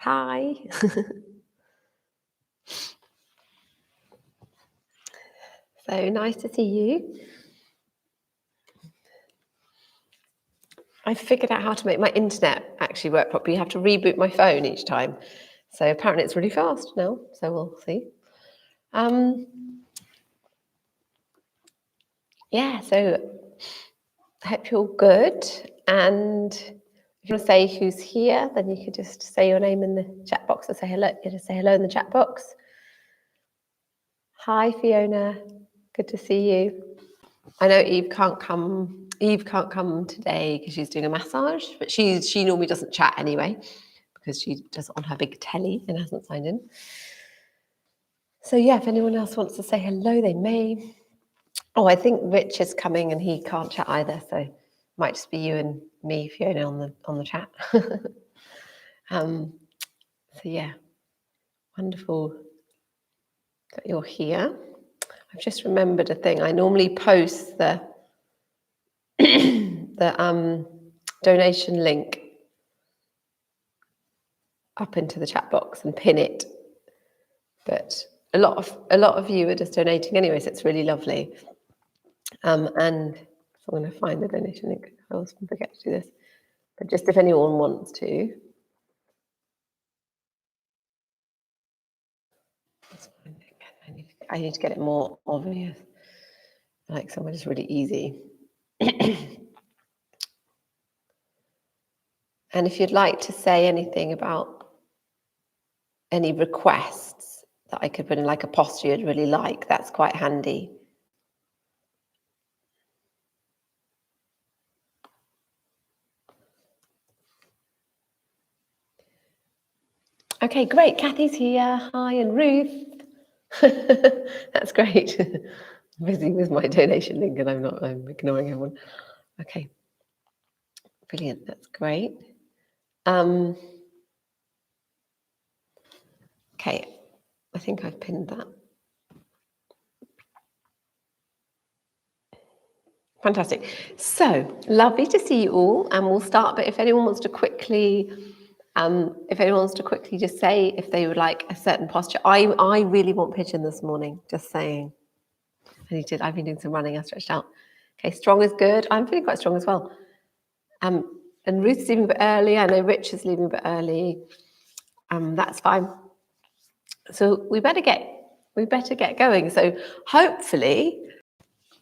Hi. So nice to see you. I figured out how to make my internet actually work properly. You have to reboot my phone each time. So apparently it's really fast now, so we'll see. Yeah, so I hope you're all good. And if you want to say who's here, then you could just say your name in the chat box or say hello. You just say hello in the chat box. Hi, Fiona. Good to see you. I know Eve can't come. Eve can't come today because she's doing a massage, but she normally doesn't chat anyway because she does it on her big telly and hasn't signed in. So yeah, if anyone else wants to say hello, they may. Oh, I think Rich is coming and he can't chat either, so it might just be you and me, Fiona, on the chat. So yeah, wonderful that you're here. I've just remembered a thing. I normally post the donation link up into the chat box and pin it, but a lot of you are just donating anyway, so it's really lovely. And so I'm going to find the donation link. I always forget to do this, but just if anyone wants to. I need to get it more obvious, like somewhere just really easy. And if you'd like to say anything about any requests that I could put in, like a posture you'd really like, that's quite handy. Okay, great. Kathy's here. Hi, and Ruth. That's great. I'm busy with my donation link and I'm ignoring everyone. Okay. Brilliant. That's great. Okay. I think I've pinned that. Fantastic. So lovely to see you all, and we'll start. But if anyone wants to quickly, just say if they would like a certain posture. I really want pigeon this morning. Just saying. I've been doing some running. I stretched out. Okay, strong is good. I'm feeling quite strong as well. And Ruth's leaving a bit early. I know Rich is leaving a bit early. That's fine. So we better get going. So hopefully,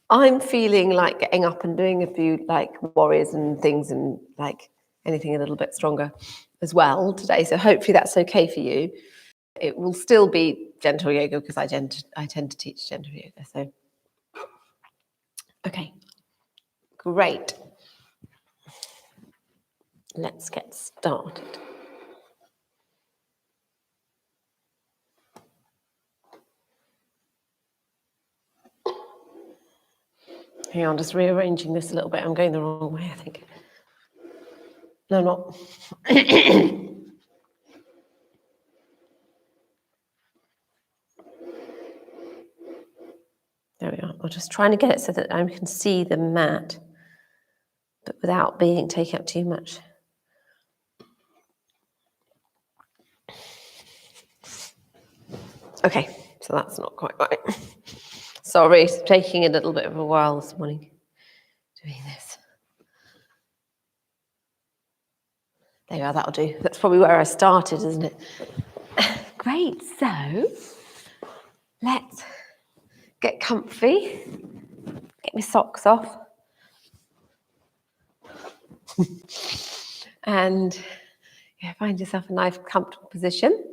I'm feeling like getting up and doing a few like warriors and things and like anything a little bit stronger as well today. So hopefully that's okay for you. It will still be gentle yoga because I tend to teach gentle yoga. So, okay, great. Let's get started. Hang on, just rearranging this a little bit. I'm going the wrong way, I think. No, I'm not. There we are. I'm just trying to get it so that I can see the mat, but without taking up too much. Okay, so that's not quite right. Sorry, it's taking a little bit of a while this morning doing this. There you are, that'll do. That's probably where I started, isn't it? Great, so let's get comfy, get my socks off. And yeah, find yourself a nice, comfortable position.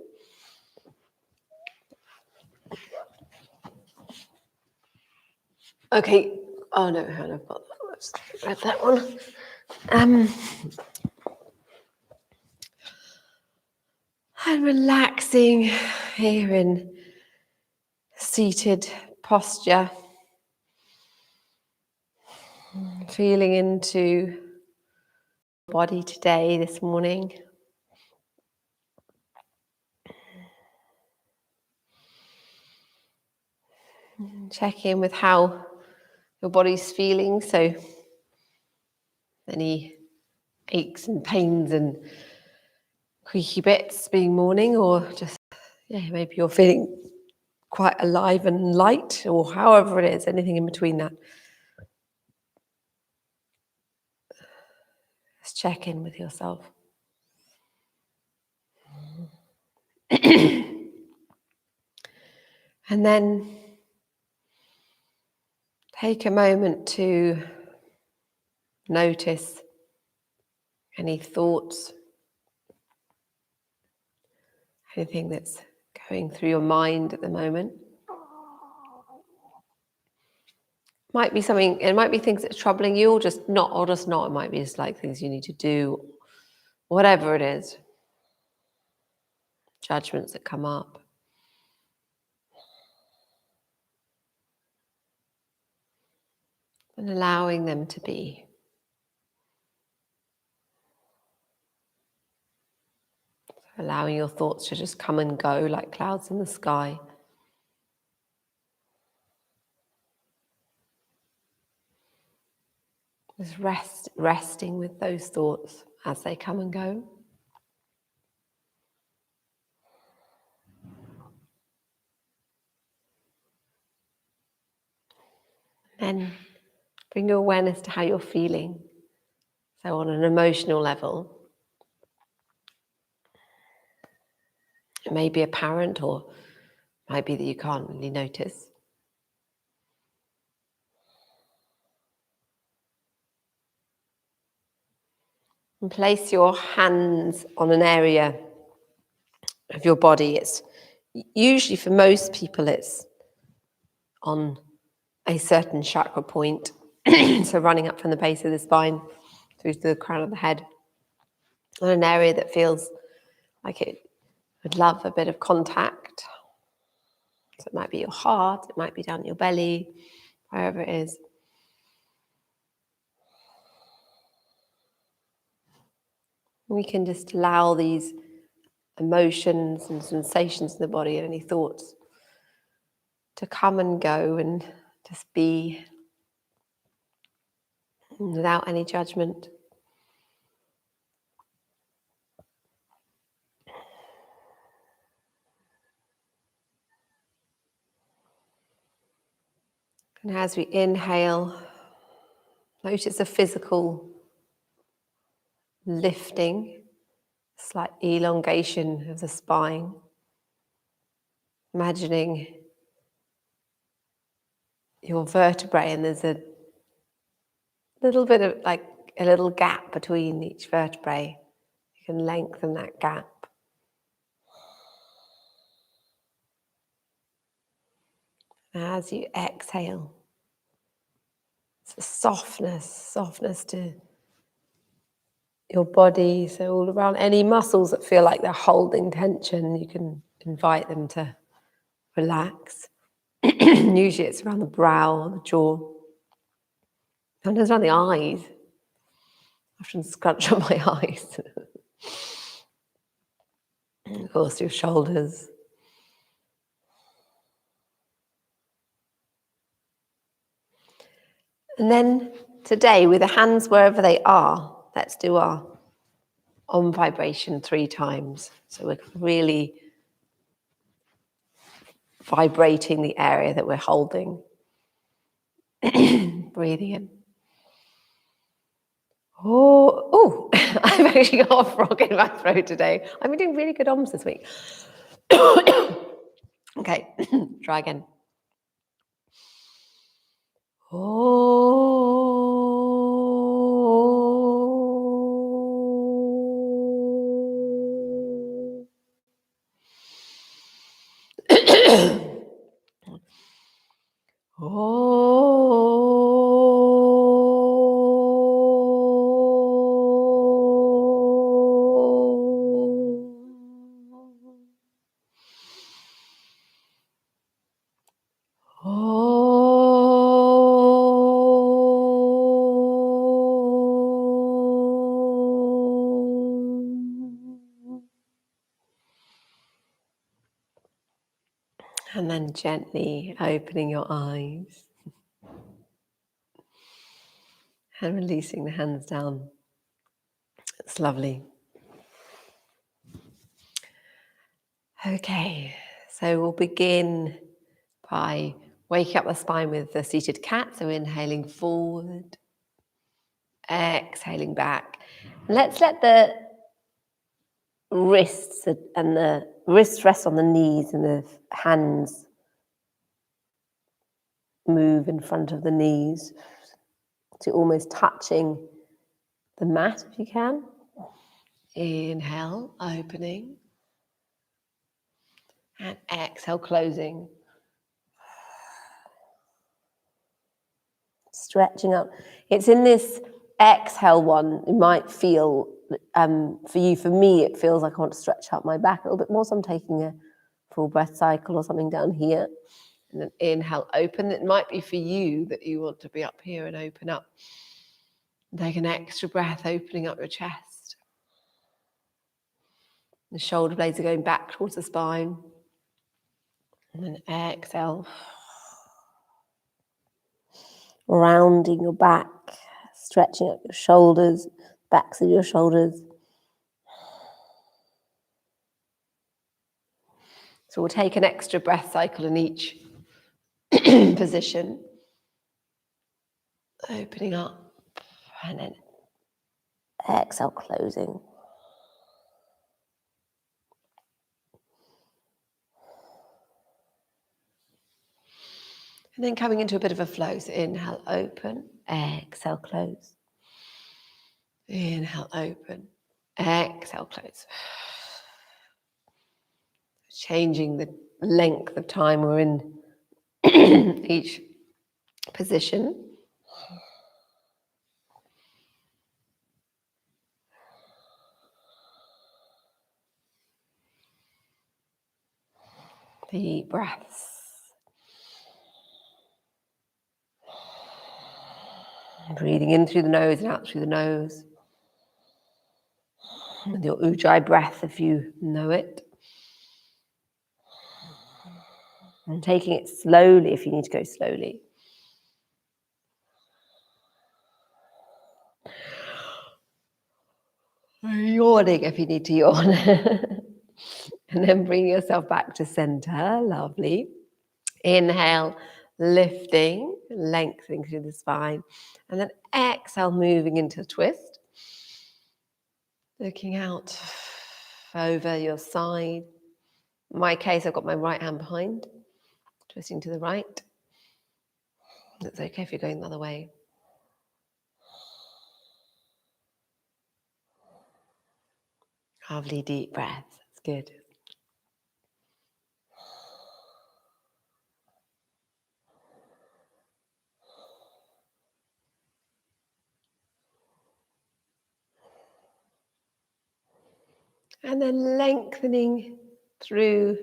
Okay. Oh no, I've got. Let's grab that one. And relaxing here in seated posture. Feeling into body today, this morning. Check in with how your body's feeling. So any aches and pains and creaky bits being morning, or just, maybe you're feeling quite alive and light, or however it is, anything in between that. Just check in with yourself. And then take a moment to notice any thoughts, anything that's going through your mind at the moment. Might be something, it might be things that's troubling you, or just not. It might be just like things you need to do, whatever it is. Judgments that come up. And allowing them to be. Allowing your thoughts to just come and go like clouds in the sky. Just resting with those thoughts as they come and go. Then bring your awareness to how you're feeling. So on an emotional level, it may be apparent, or it might be that you can't really notice. And place your hands on an area of your body. It's usually, for most people, it's on a certain chakra point. So running up from the base of the spine through to the crown of the head, on an area that feels like it would love a bit of contact. So it might be your heart, it might be down your belly, wherever it is. We can just allow these emotions and sensations in the body and any thoughts to come and go and just be without any judgment. And as we inhale, notice a physical lifting, slight elongation of the spine. Imagining your vertebrae, and there's a little bit of like a little gap between each vertebrae. You can lengthen that gap. As you exhale, it's a softness to your body. So all around any muscles that feel like they're holding tension, you can invite them to relax. Usually it's around the brow or the jaw. Sometimes around the eyes. I often scrunch up my eyes. And of course, your shoulders. And then today, with the hands wherever they are, let's do our Om vibration 3 times. So we're really vibrating the area that we're holding. Breathing in. Oh, I've actually got a frog in my throat today. I've been doing really good Oms this week. Okay, try again. And then gently opening your eyes and releasing the hands down. It's lovely. Okay, so we'll begin by waking up the spine with the seated cat. So inhaling forward, exhaling back. Let's let the wrists and the wrists rest on the knees and the hands move in front of the knees to almost touching the mat if you can. Inhale, opening. And exhale, closing. Stretching up. It's in this exhale one, it might feel, for me, it feels like I want to stretch out my back a little bit more. So I'm taking a full breath cycle or something down here. And then inhale, open. It might be for you that you want to be up here and open up. Take an extra breath, opening up your chest. The shoulder blades are going back towards the spine. And then exhale. Rounding your back, stretching up your shoulders, backs of your shoulders. So we'll take an extra breath cycle in each position. Opening up and then exhale, closing. And then coming into a bit of a flow. So inhale, open, exhale, close. Inhale, open, exhale, close. Changing the length of time we're in each position. Deep breaths. Breathing in through the nose and out through the nose. With your ujjayi breath, if you know it. And taking it slowly if you need to go slowly. Yawning if you need to yawn. And then bring yourself back to center. Lovely. Inhale, lifting, lengthening through the spine. And then exhale, moving into a twist. Looking out over your side. In my case, I've got my right hand behind, twisting to the right. That's okay if you're going the other way. Lovely deep breaths. That's good. And then lengthening through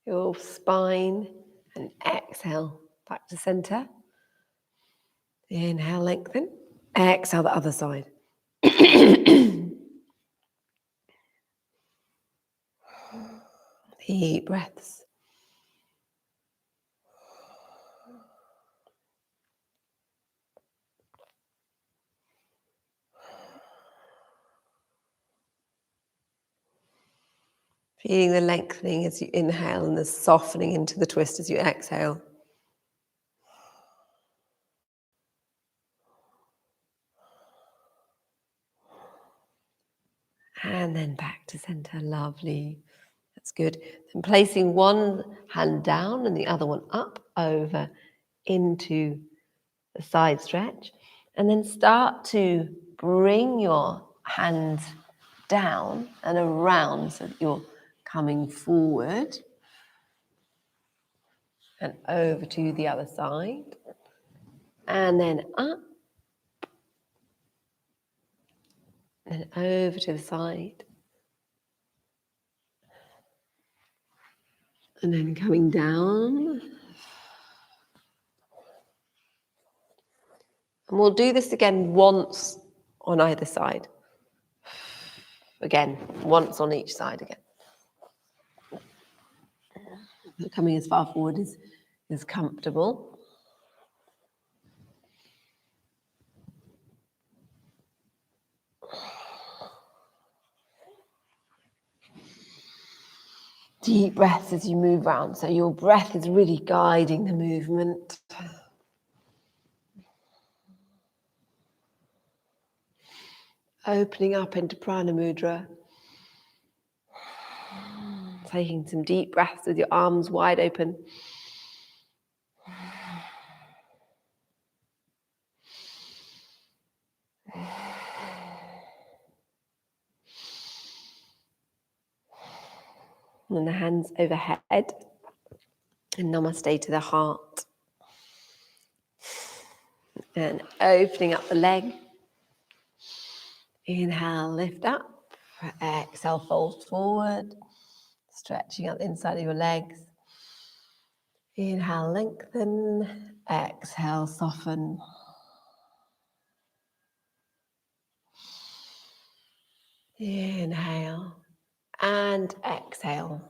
your spine and exhale back to center. Inhale, lengthen. Exhale the other side. Deep breaths. Feeling the lengthening as you inhale and the softening into the twist as you exhale. And then back to center. Lovely. That's good. Then placing one hand down and the other one up, over into the side stretch. And then start to bring your hands down and around so that you're coming forward and over to the other side. And then up and over to the side. And then coming down. And we'll do this again once on either side. Again, once on each side again. Coming as far forward as comfortable. Deep breaths as you move around. So your breath is really guiding the movement. Opening up into Prana Mudra. Taking some deep breaths with your arms wide open. And the hands overhead. And namaste to the heart. And opening up the leg. Inhale, lift up. Exhale, fold forward. Stretching out the inside of your legs. Inhale, lengthen. Exhale, soften. Inhale and exhale.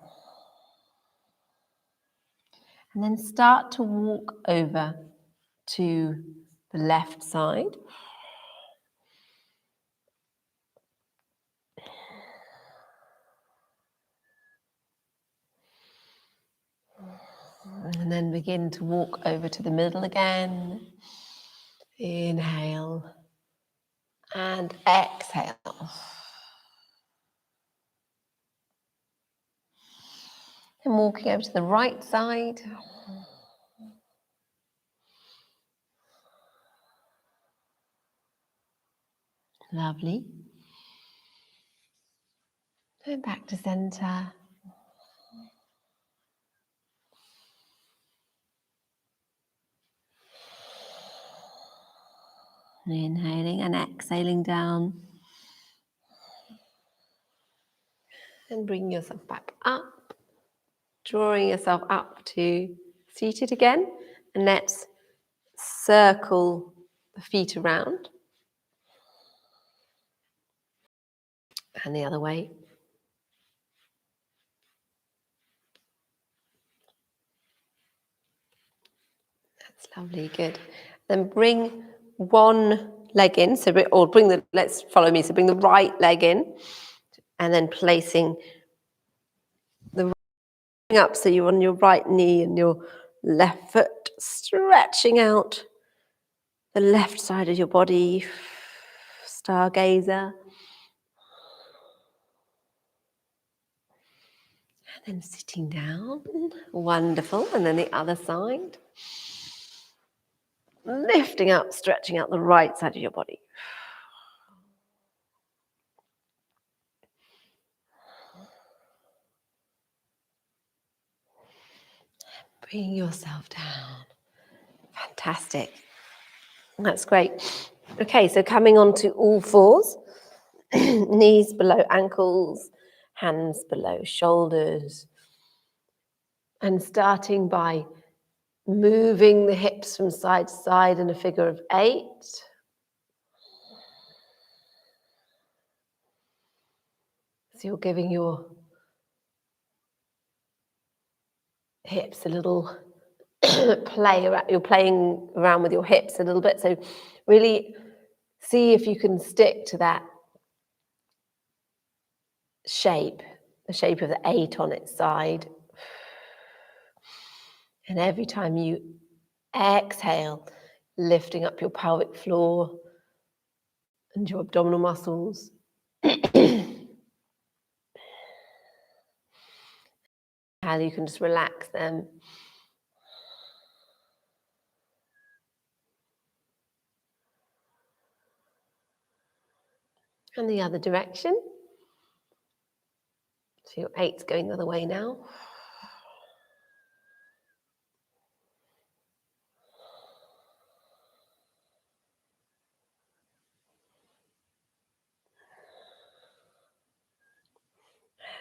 And then start to walk over to the left side. And then begin to walk over to the middle again. Inhale and exhale. And walking over to the right side. Lovely. And back to center. Inhaling and exhaling down. And bringing yourself back up. Drawing yourself up to seated again. And let's circle the feet around. And the other way. That's lovely, good. Then bring one leg in, let's follow me. So bring the right leg in, and then placing the right up so you're on your right knee and your left foot, stretching out the left side of your body, stargazer. And then sitting down, wonderful. And then the other side. Lifting up, stretching out the right side of your body. Bring yourself down. Fantastic. That's great. Okay, so coming onto all fours, knees below ankles, hands below shoulders, and starting by moving the hips from side to side in a figure of 8. So you're giving your hips a little play around. You're playing around with your hips a little bit. So really see if you can stick to that shape, the shape of the 8 on its side. And every time you exhale, lifting up your pelvic floor and your abdominal muscles. How you can just relax them. And the other direction. So your 8's going the other way now.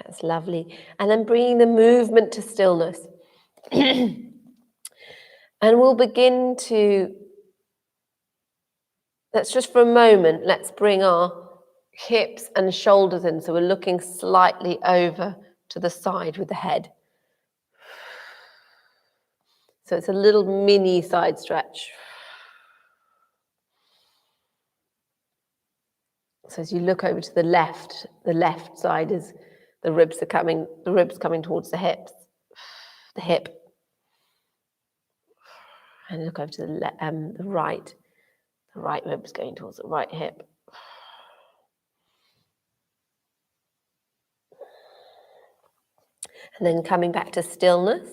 That's lovely. And then bringing the movement to stillness. And we'll begin to, let's just for a moment, let's bring our hips and shoulders in. So we're looking slightly over to the side with the head. So it's a little mini side stretch. So as you look over to the left side is The ribs coming towards the hips, the hip. And look over to the right. The right ribs going towards the right hip. And then coming back to stillness.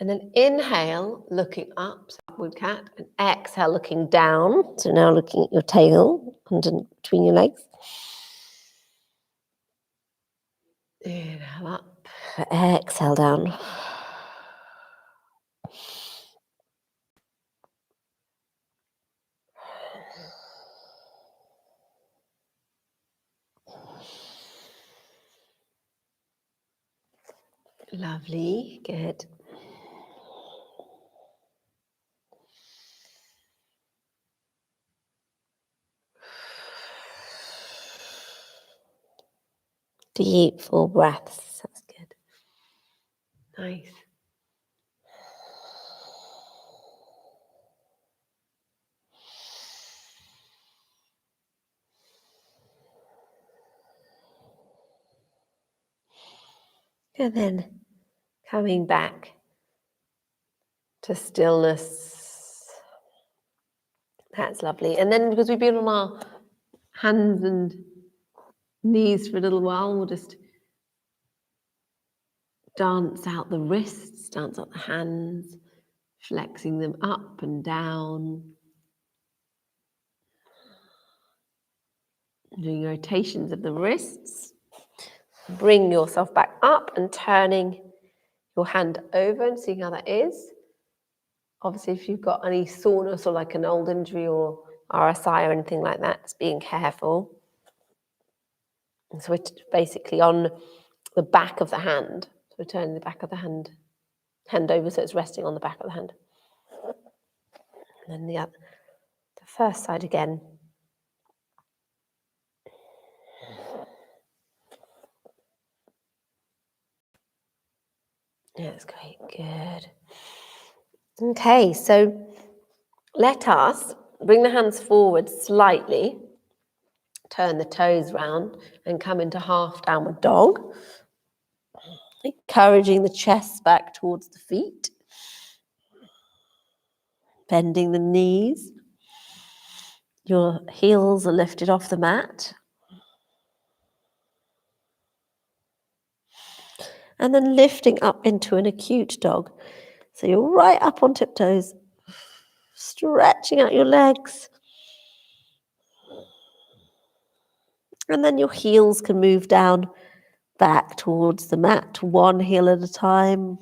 And then inhale, looking up, upward cat, and exhale, looking down. So now looking at your tail between your legs. Inhale up, exhale down. Lovely, good. Deep, full breaths. That's good. Nice. And then coming back to stillness. That's lovely. And then because we've been on our hands and knees for a little while, we'll just dance out the wrists, dance out the hands, flexing them up and down. Doing rotations of the wrists. Bring yourself back up and turning your hand over and seeing how that is. Obviously, if you've got any soreness or like an old injury or RSI or anything like that, just being careful. And so we're basically on the back of the hand. So we're turning the back of the hand over so it's resting on the back of the hand. And then the first side again. Yeah, that's great, good. Okay, so let us bring the hands forward slightly, turn the toes round and come into half downward dog. Encouraging the chest back towards the feet. Bending the knees. Your heels are lifted off the mat. And then lifting up into an acute dog. So you're right up on tiptoes, stretching out your legs. And then your heels can move down back towards the mat, one heel at a time.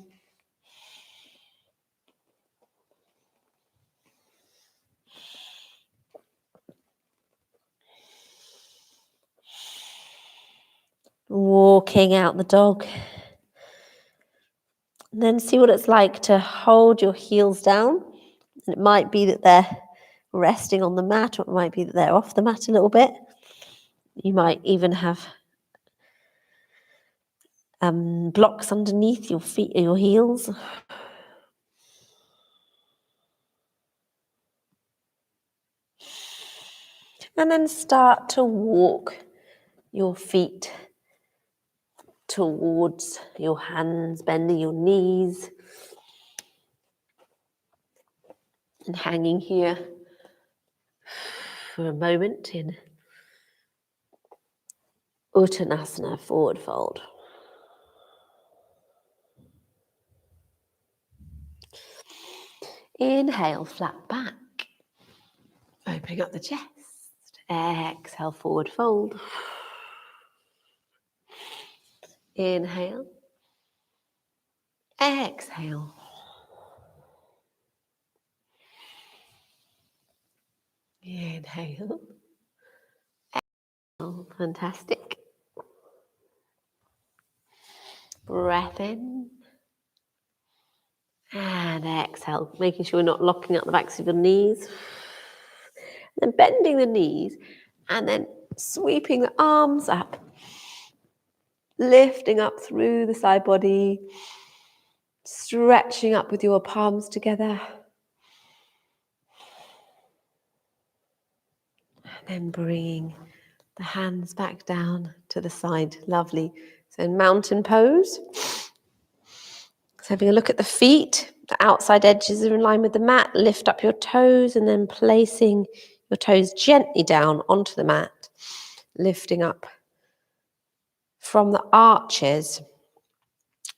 Walking out the dog. And then see what it's like to hold your heels down. And it might be that they're resting on the mat, or it might be that they're off the mat a little bit. You might even have blocks underneath your feet or your heels. And then start to walk your feet towards your hands, bending your knees. And hanging here for a moment in Uttanasana, forward fold. Inhale, flat back. Opening up the chest. Exhale, forward fold. Inhale. Exhale. Inhale. Exhale. Fantastic. Breath in. And exhale, making sure you're not locking up the backs of your knees. Then bending the knees and then sweeping the arms up. Lifting up through the side body. Stretching up with your palms together. And then bringing The hands back down to the side. Lovely. So in mountain pose. So having a look at the feet. The outside edges are in line with the mat. Lift up your toes and then placing your toes gently down onto the mat. Lifting up from the arches.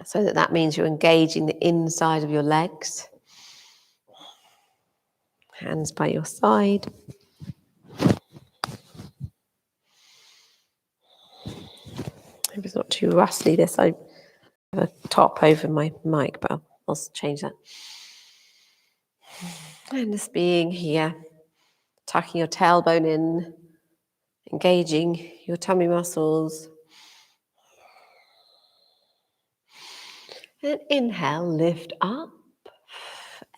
So that means you're engaging the inside of your legs. Hands by your side. Hope it's not too rustly this. I have a top over my mic, but I'll change that. And just being here, tucking your tailbone in, engaging your tummy muscles. And inhale, lift up.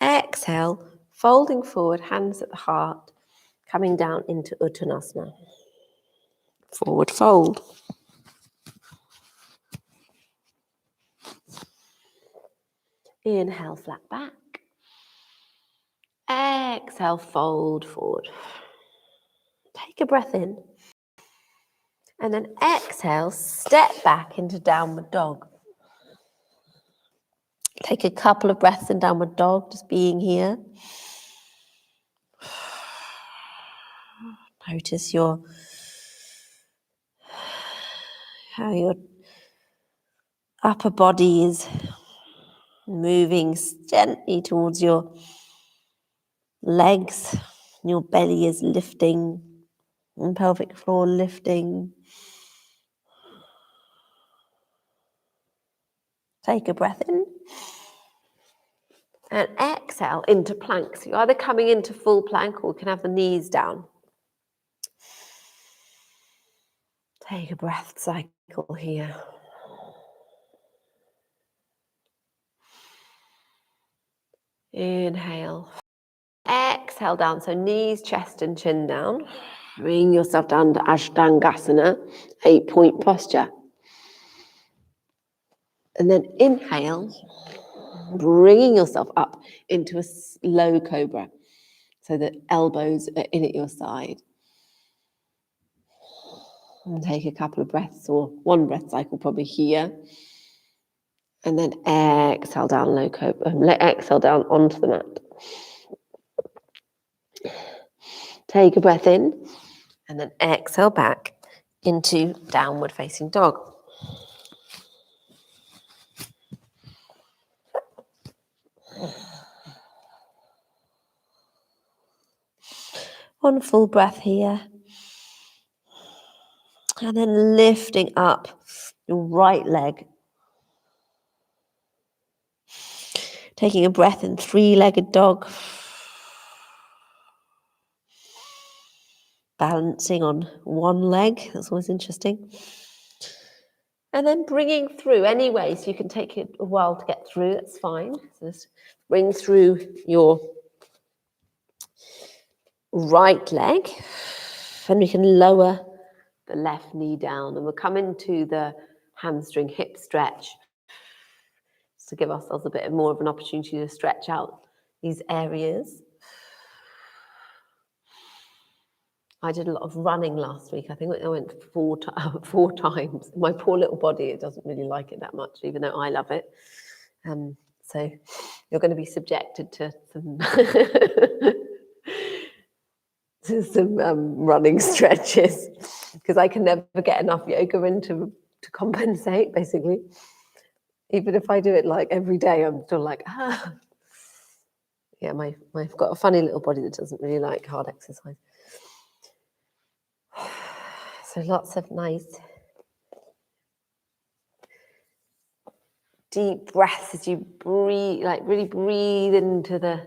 Exhale, folding forward, hands at the heart, coming down into Uttanasana. Forward fold. Inhale, flat back. Exhale, fold forward. Take a breath in. And then exhale, step back into downward dog. Take a couple of breaths in downward dog, just being here. Notice how your upper body is moving gently towards your legs. Your belly is lifting and pelvic floor lifting. Take a breath in. And exhale into plank. So you're either coming into full plank or you can have the knees down. Take a breath cycle here. Inhale. Exhale down. So knees, chest and chin down. Bring yourself down to Ashtangasana, 8-point posture. And then inhale, bringing yourself up into a low cobra. So the elbows are in at your side. And take a couple of breaths, or one breath cycle probably here. And then exhale down low cobra. Exhale down onto the mat. Take a breath in. And then exhale back into downward facing dog. One full breath here. And then lifting up your right leg. Taking a breath in three-legged dog. Balancing on one leg. That's always interesting. And then bringing through anyway. So you can take it a while to get through. That's fine. So just bring through your right leg. And we can lower the left knee down. And we'll come into the hamstring hip stretch. To give ourselves a bit more of an opportunity to stretch out these areas. I did a lot of running last week. I think I went four times. My poor little body, it doesn't really like it that much, even though I love it. So you're going to be subjected to some, running stretches, because I can never get enough yoga in to compensate, basically. Even if I do it like every day, I'm still like, Yeah, I've got a funny little body that doesn't really like hard exercise. So lots of nice deep breaths as you breathe, like really breathe into the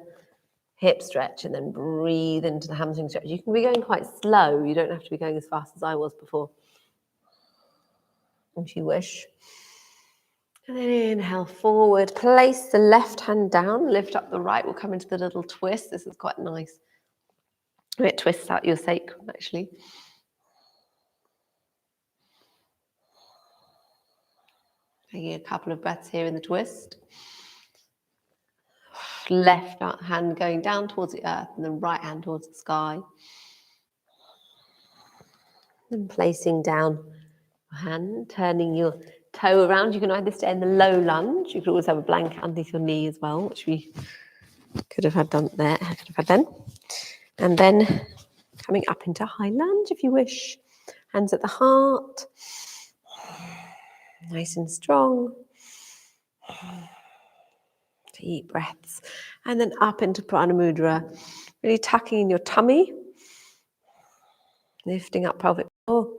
hip stretch and then breathe into the hamstring stretch. You can be going quite slow. You don't have to be going as fast as I was before, if you wish. And then inhale forward, place the left hand down, lift up the right. We'll come into the little twist. This is quite nice. It twists out your sacrum, actually. Taking a couple of breaths here in the twist. Left hand going down towards the earth and then right hand towards the sky. And placing down your hand, turning your toe around. You can either stay in the low lunge. You could always have a blanket underneath your knee as well, which we could have had done there. I could have had then. And then coming up into high lunge if you wish. Hands at the heart. Nice and strong. Deep breaths. And then up into Prana Mudra. Really tucking in your tummy. Lifting up pelvic floor.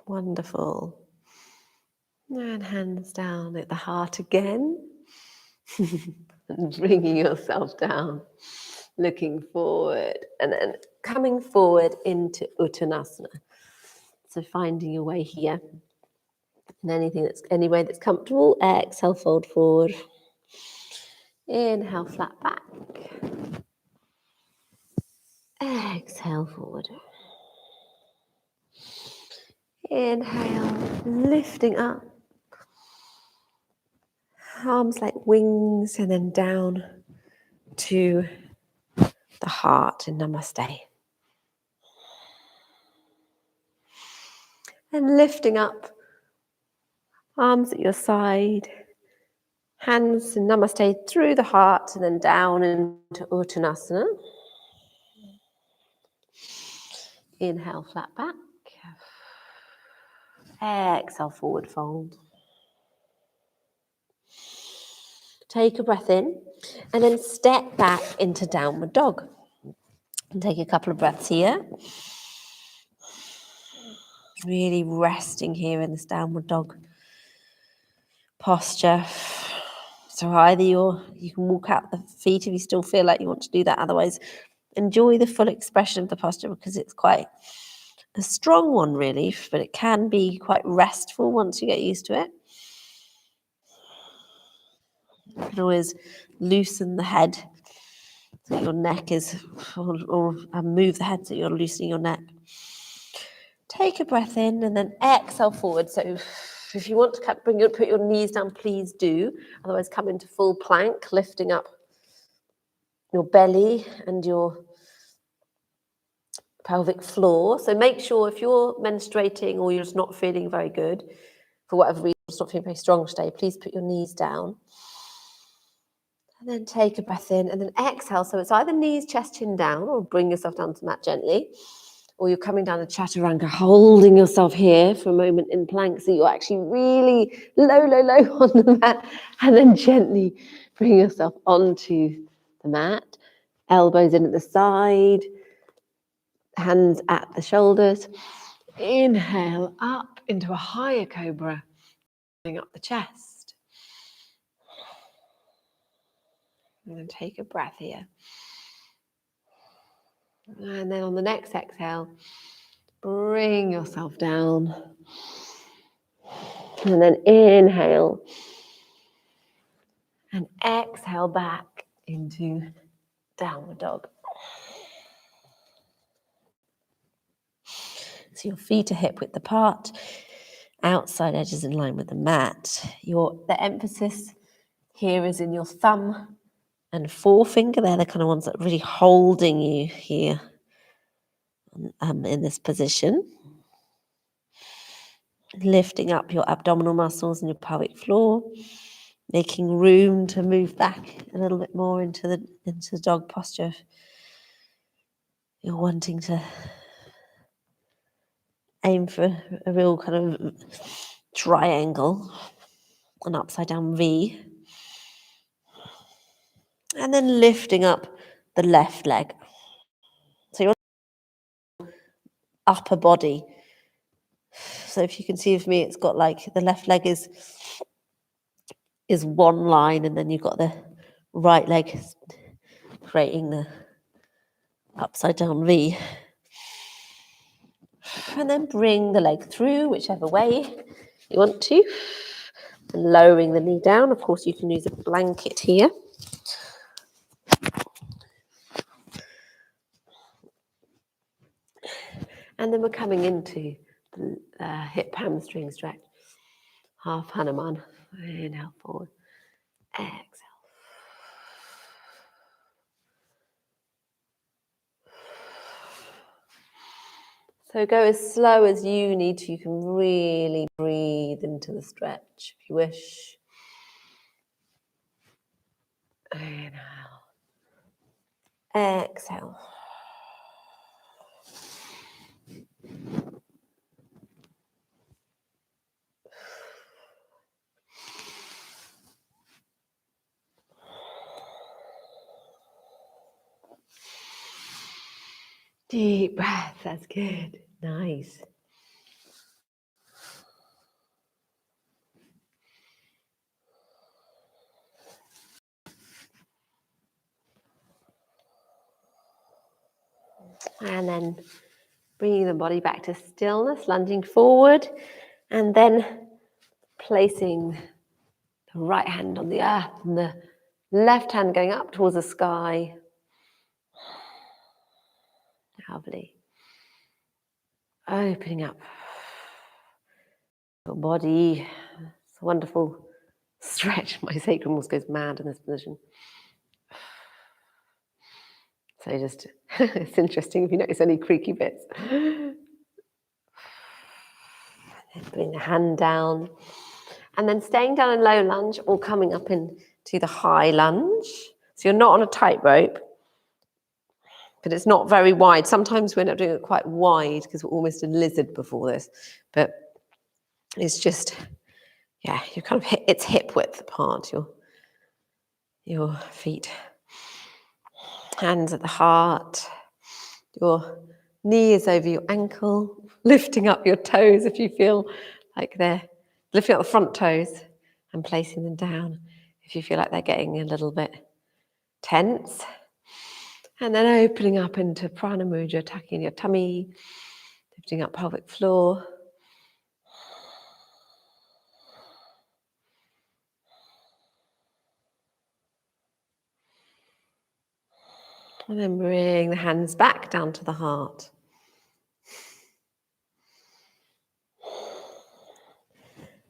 Wonderful. And hands down at the heart again. And bringing yourself down. Looking forward. And then coming forward into Uttanasana. So finding your way here. And any way that's comfortable. Exhale, fold forward. Inhale, flat back. Exhale, forward. Inhale, lifting up. Arms like wings, and then down to the heart in Namaste. And lifting up, arms at your side, hands in Namaste through the heart, and then down into Uttanasana. Inhale, flat back. Exhale, forward fold. Take a breath in, and then step back into downward dog. And take a couple of breaths here. Really resting here in this downward dog posture. So either you can walk out the feet if you still feel like you want to do that. Otherwise, enjoy the full expression of the posture because it's quite a strong one really, but it can be quite restful once you get used to it. You can always loosen the head so your neck is, or move the head so you're loosening your neck. Take a breath in and then exhale forward. So if you want to put your knees down, please do. Otherwise, come into full plank, lifting up your belly and your pelvic floor. So make sure if you're menstruating or you're just not feeling very good, for whatever reason, just not feeling very strong today, please put your knees down. And then take a breath in and then exhale. So it's either knees, chest, chin down, or bring yourself down to the mat gently. Or you're coming down to Chaturanga, holding yourself here for a moment in plank, so you're actually really low on the mat, and then gently bring yourself onto the mat. Elbows in at the side, hands at the shoulders. Inhale up into a higher cobra, bring up the chest. And then take a breath here. And then on the next exhale, bring yourself down. And then inhale. And exhale back into downward dog. So your feet are hip width apart, outside edges in line with the mat. The emphasis here is in your thumb and forefinger. They're the kind of ones that are really holding you here in this position. Lifting up your abdominal muscles and your pelvic floor, making room to move back a little bit more into the dog posture. You're wanting to aim for a real kind of triangle, an upside down V. And then lifting up the left leg. So your upper body. So if you can see with me, it's got like the left leg is one line, and then you've got the right leg creating the upside down V. And then bring the leg through whichever way you want to. And lowering the knee down. Of course, you can use a blanket here. And then we're coming into the hip hamstring stretch. Half Hanuman. Inhale forward. Exhale. So go as slow as you need to. You can really breathe into the stretch if you wish. Inhale. Exhale. Deep breath, that's good. Nice. And then bringing the body back to stillness, lunging forward, and then placing the right hand on the earth and the left hand going up towards the sky. Lovely. Opening up your body. It's a wonderful stretch. My sacrum almost goes mad in this position. So just, it's interesting if you notice any creaky bits. Bring the hand down. And then staying down in low lunge or coming up into the high lunge. So you're not on a tightrope, but it's not very wide. Sometimes we end up doing it quite wide because we're almost a lizard before this. But it's just, yeah, you kind of it's hip width apart, your feet. Hands at the heart. Your knee is over your ankle. Lifting up your toes if you feel like they're lifting up the front toes and placing them down if you feel like they're getting a little bit tense. And then opening up into Prana Mudra, tucking your tummy, lifting up pelvic floor. And then bring the hands back down to the heart.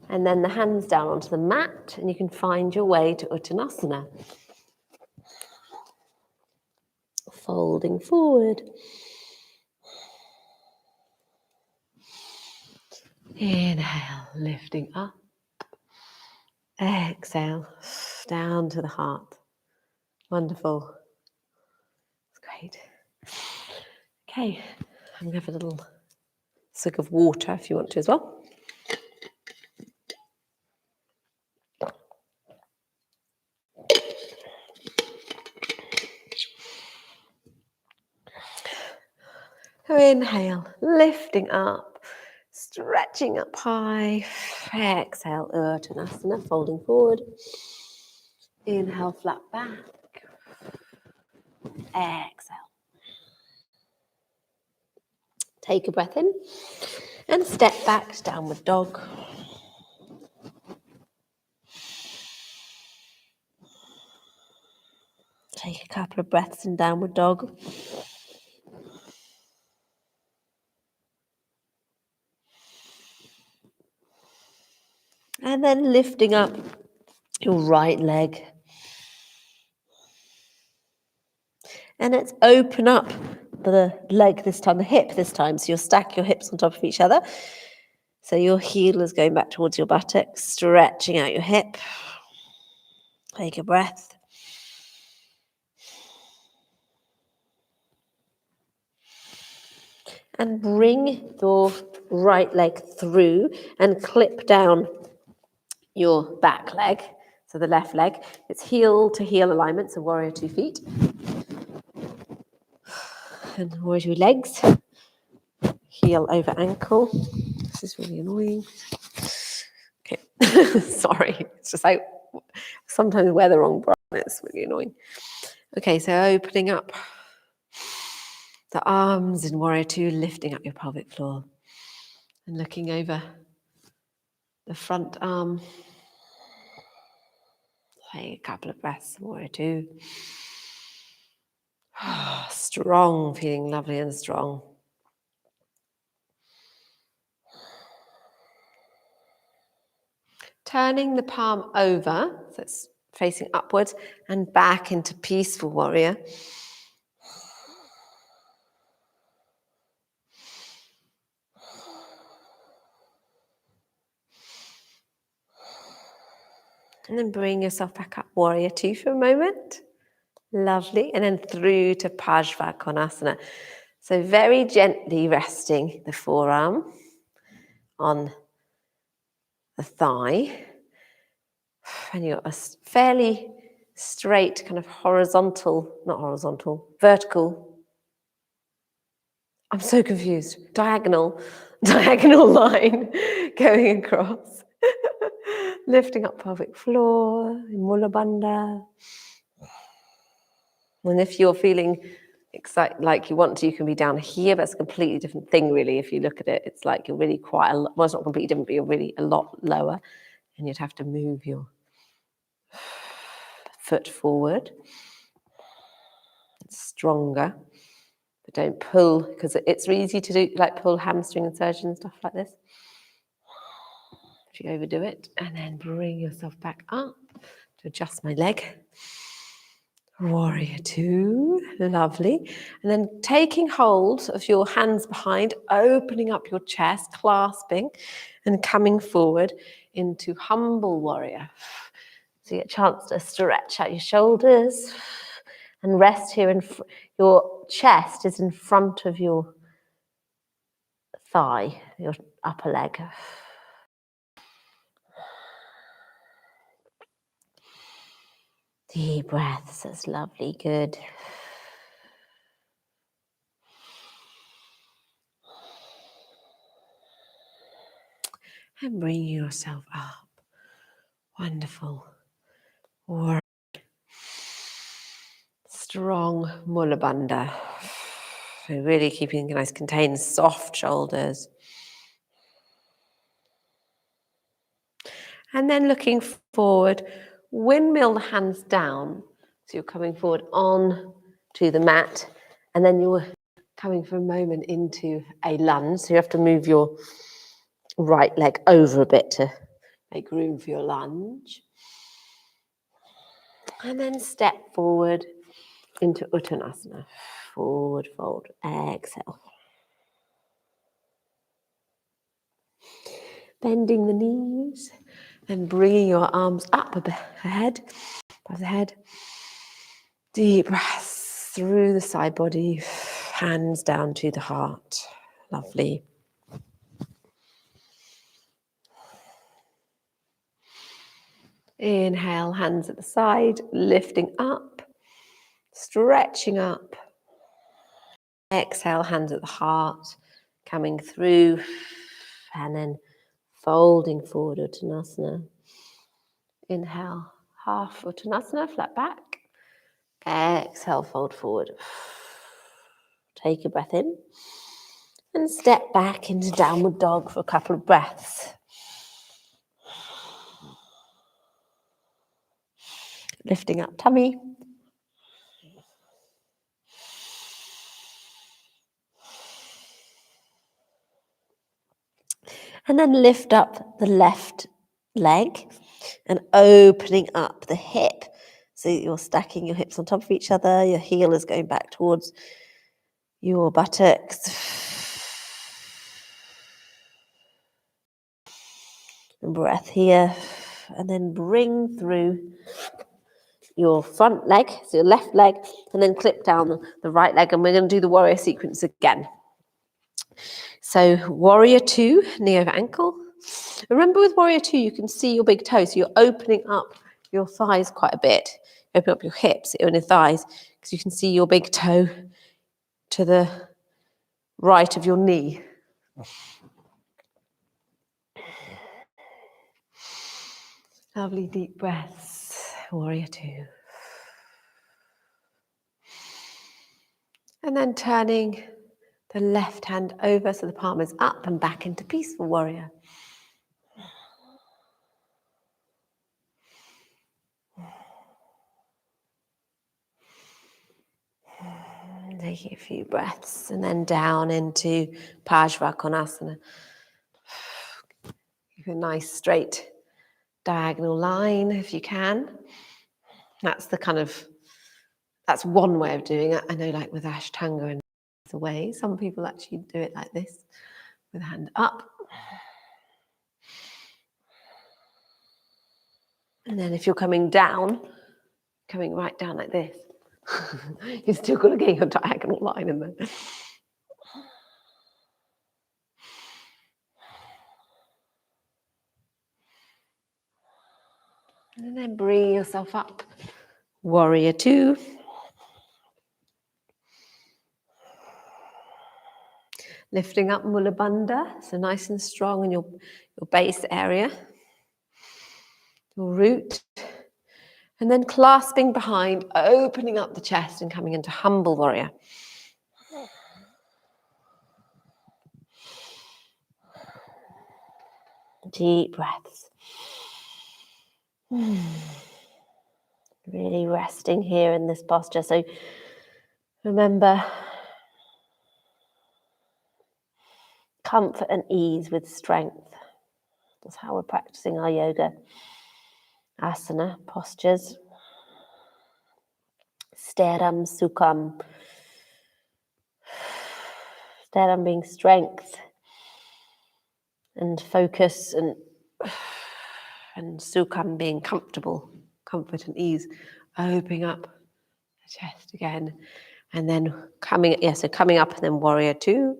And then the hands down onto the mat, and you can find your way to Uttanasana. Folding forward. Inhale, lifting up. Exhale, down to the heart. Wonderful. That's great. Okay, I'm going to have a little swig of water if you want to as well. So inhale, lifting up, stretching up high. Exhale, Uttanasana, folding forward. Inhale, flat back. Exhale. Take a breath in and step back to downward dog. Take a couple of breaths in downward dog. And then lifting up your right leg. And let's open up the leg this time, the hip this time. So you'll stack your hips on top of each other. So your heel is going back towards your buttocks, stretching out your hip. Take a breath. And bring your right leg through and clip down your back leg. So the left leg, it's heel to heel alignment, so warrior 2 feet. And warrior 2 legs, heel over ankle. This is really annoying. Okay, sorry, it's just like sometimes wear the wrong bra, it's really annoying. Okay, so opening up the arms in warrior 2, lifting up your pelvic floor and looking over the front arm. Take a couple of breaths, warrior 2. Strong, feeling lovely and strong. Turning the palm over, so it's facing upwards and back into peaceful warrior. And then bring yourself back up, warrior two for a moment. Lovely. And then through to Konasana. So very gently resting the forearm on the thigh. And you've got a fairly straight kind of vertical. I'm so confused. Diagonal line going across. Lifting up pelvic floor, Mula Bandha. And if you're feeling excited, like you want to, you can be down here, but it's a completely different thing, really. If you look at it, it's like you're really quite a lot, well, it's not completely different, but you're really a lot lower, and you'd have to move your foot forward. It's stronger, but don't pull, because it's easy to do, like pull hamstring insertion and stuff like this. If you overdo it, and then bring yourself back up to adjust my leg. Warrior two, lovely. And then taking hold of your hands behind, opening up your chest, clasping, and coming forward into humble warrior. So you get a chance to stretch out your shoulders and rest here. Your chest is in front of your thigh, your upper leg. Deep breaths, that's lovely, good. And bring yourself up. Wonderful. Or strong Mula Bandha. So really keeping a nice contained, soft shoulders. And then looking forward, windmill the hands down. So you're coming forward on to the mat, and then you're coming for a moment into a lunge. So you have to move your right leg over a bit to make room for your lunge. And then step forward into Uttanasana. Forward fold, exhale. Bending the knees and bringing your arms up ahead, above the head. Deep breaths through the side body, hands down to the heart. Lovely. Inhale, hands at the side, lifting up, stretching up. Exhale, hands at the heart, coming through, and then folding forward, Uttanasana. Inhale, half Uttanasana, flat back. Exhale, fold forward. Take a breath in and step back into downward dog for a couple of breaths. Lifting up tummy. And then lift up the left leg and opening up the hip. So you're stacking your hips on top of each other. Your heel is going back towards your buttocks. And breath here. And then bring through your front leg, so your left leg, and then clip down the right leg. And we're going to do the warrior sequence again. So warrior two, knee over ankle. Remember with warrior two, you can see your big toe. So you're opening up your thighs quite a bit. Open up your hips and your thighs because you can see your big toe to the right of your knee. Lovely deep breaths. Warrior two. And then turning the left hand over so the palm is up and back into peaceful warrior. Taking a few breaths and then down into Konasana. Keep a nice straight diagonal line if you can. That's one way of doing it. I know like with Ashtanga and the way, some people actually do it like this with a hand up. And then if you're coming down, coming right down like this, you've still got to get your diagonal line in there. And then bring yourself up. Warrior two. Lifting up Mula Bandha, so nice and strong in your base area, your root. And then clasping behind, opening up the chest and coming into humble warrior. Deep breaths. Really resting here in this posture. So remember, comfort and ease with strength. That's how we're practicing our yoga asana postures. Steram sukham. Steram being strength and focus, and sukham being comfortable, comfort and ease. Opening up the chest again. And then coming up and then warrior two.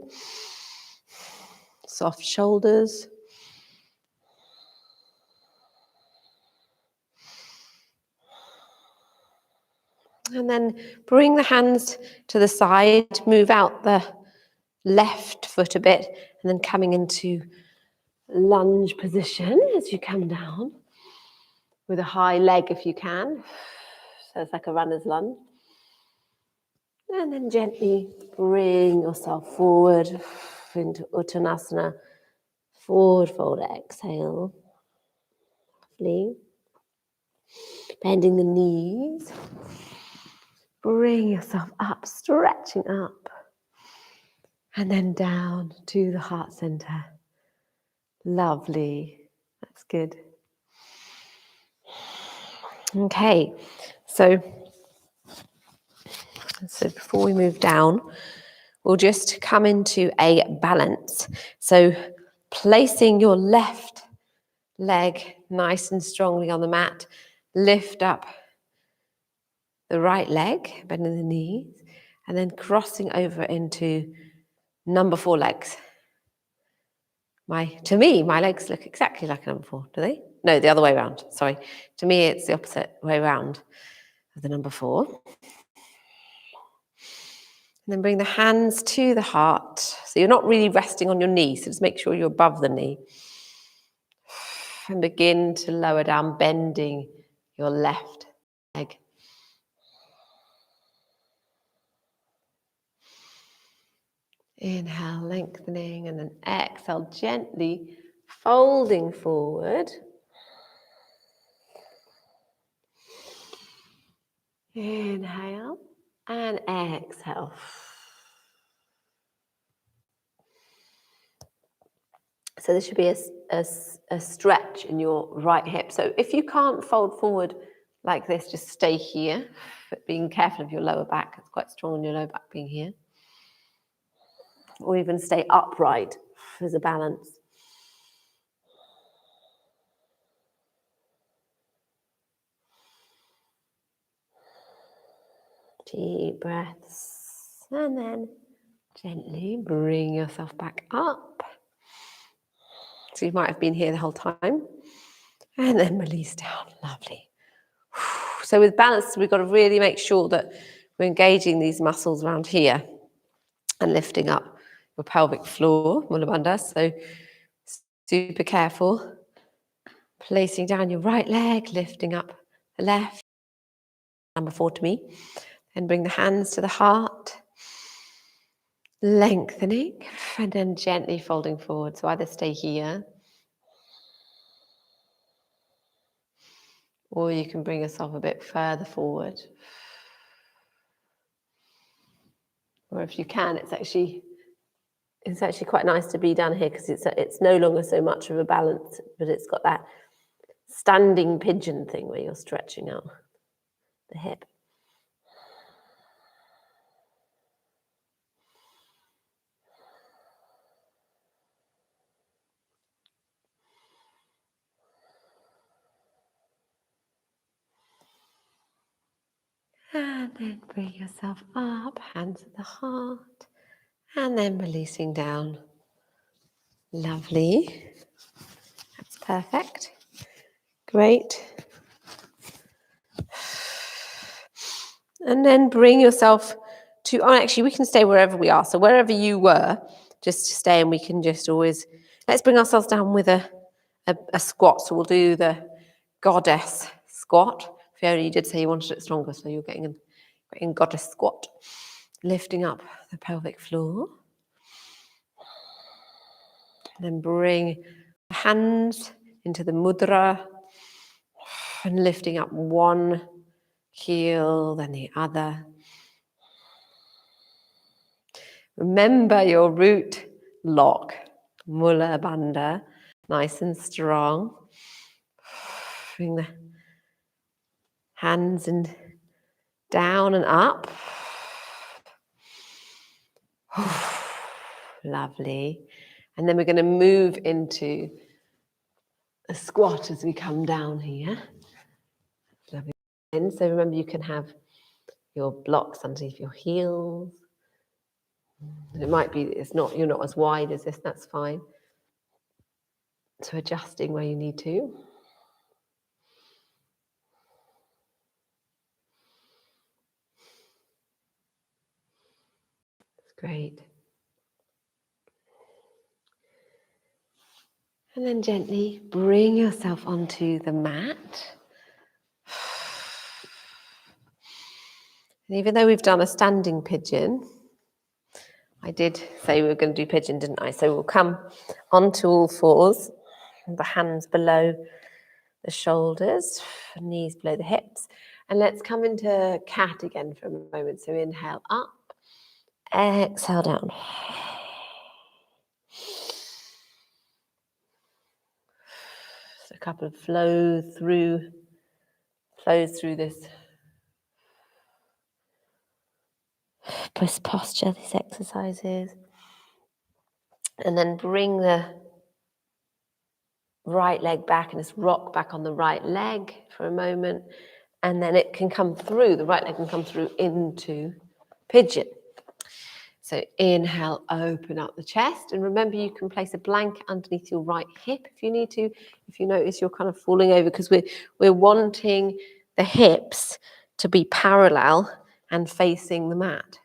Soft shoulders. And then bring the hands to the side, move out the left foot a bit, and then coming into lunge position as you come down with a high leg if you can. So it's like a runner's lunge. And then gently bring yourself forward into Uttanasana. Forward fold, exhale. Lovely. Bending the knees. Bring yourself up, stretching up. And then down to the heart center. Lovely. That's good. Okay, so before we move down, we'll just come into a balance. So placing your left leg nice and strongly on the mat, lift up the right leg, bending the knees, and then crossing over into number 4 legs. To me, my legs look exactly like a number 4, do they? No, the other way around, sorry. To me, it's the opposite way around of the number 4. And then bring the hands to the heart. So you're not really resting on your knee, so just make sure you're above the knee. And begin to lower down, bending your left leg. Inhale, lengthening, and then exhale, gently folding forward. Inhale and exhale. So this should be a stretch in your right hip. So if you can't fold forward like this, just stay here, but being careful of your lower back. It's quite strong in your lower back being here. Or even stay upright as a balance. Deep breaths. And then gently bring yourself back up. So you might have been here the whole time. And then release down. Lovely. So with balance, we've got to really make sure that we're engaging these muscles around here and lifting up your pelvic floor, Mula Bandha. So super careful. Placing down your right leg, lifting up the left. Number 4 to me. And bring the hands to the heart. Lengthening and then gently folding forward. So either stay here or you can bring yourself a bit further forward. Or if you can, it's actually quite nice to be down here because it's no longer so much of a balance, but it's got that standing pigeon thing where you're stretching out the hip. And then bring yourself up, hands at the heart, and then releasing down. Lovely. That's perfect. Great. And then bring yourself to, oh, actually, we can stay wherever we are. So wherever you were, just stay, and we can just always, let's bring ourselves down with a squat. So we'll do the goddess squat. Fiona, you did say you wanted it stronger, so you're getting a goddess squat. Lifting up the pelvic floor. And then bring the hands into the mudra and lifting up one heel, then the other. Remember your root lock, Mula Bandha, nice and strong. Bring the hands and down and up. Lovely. And then we're going to move into a squat as we come down here. Lovely. So remember, you can have your blocks underneath your heels. It might be you're not as wide as this, that's fine. So adjusting where you need to. Great. And then gently bring yourself onto the mat. And even though we've done a standing pigeon, I did say we were going to do pigeon, didn't I? So we'll come onto all fours, the hands below the shoulders, knees below the hips. And let's come into cat again for a moment. So inhale up, exhale down. Just a couple of flows through this posture, these exercises. And then bring the right leg back and just rock back on the right leg for a moment. And then it can come through, the right leg can come through into pigeon. So inhale, open up the chest. And remember, you can place a blanket underneath your right hip if you need to. If you notice you're kind of falling over, because we're wanting the hips to be parallel and facing the mat.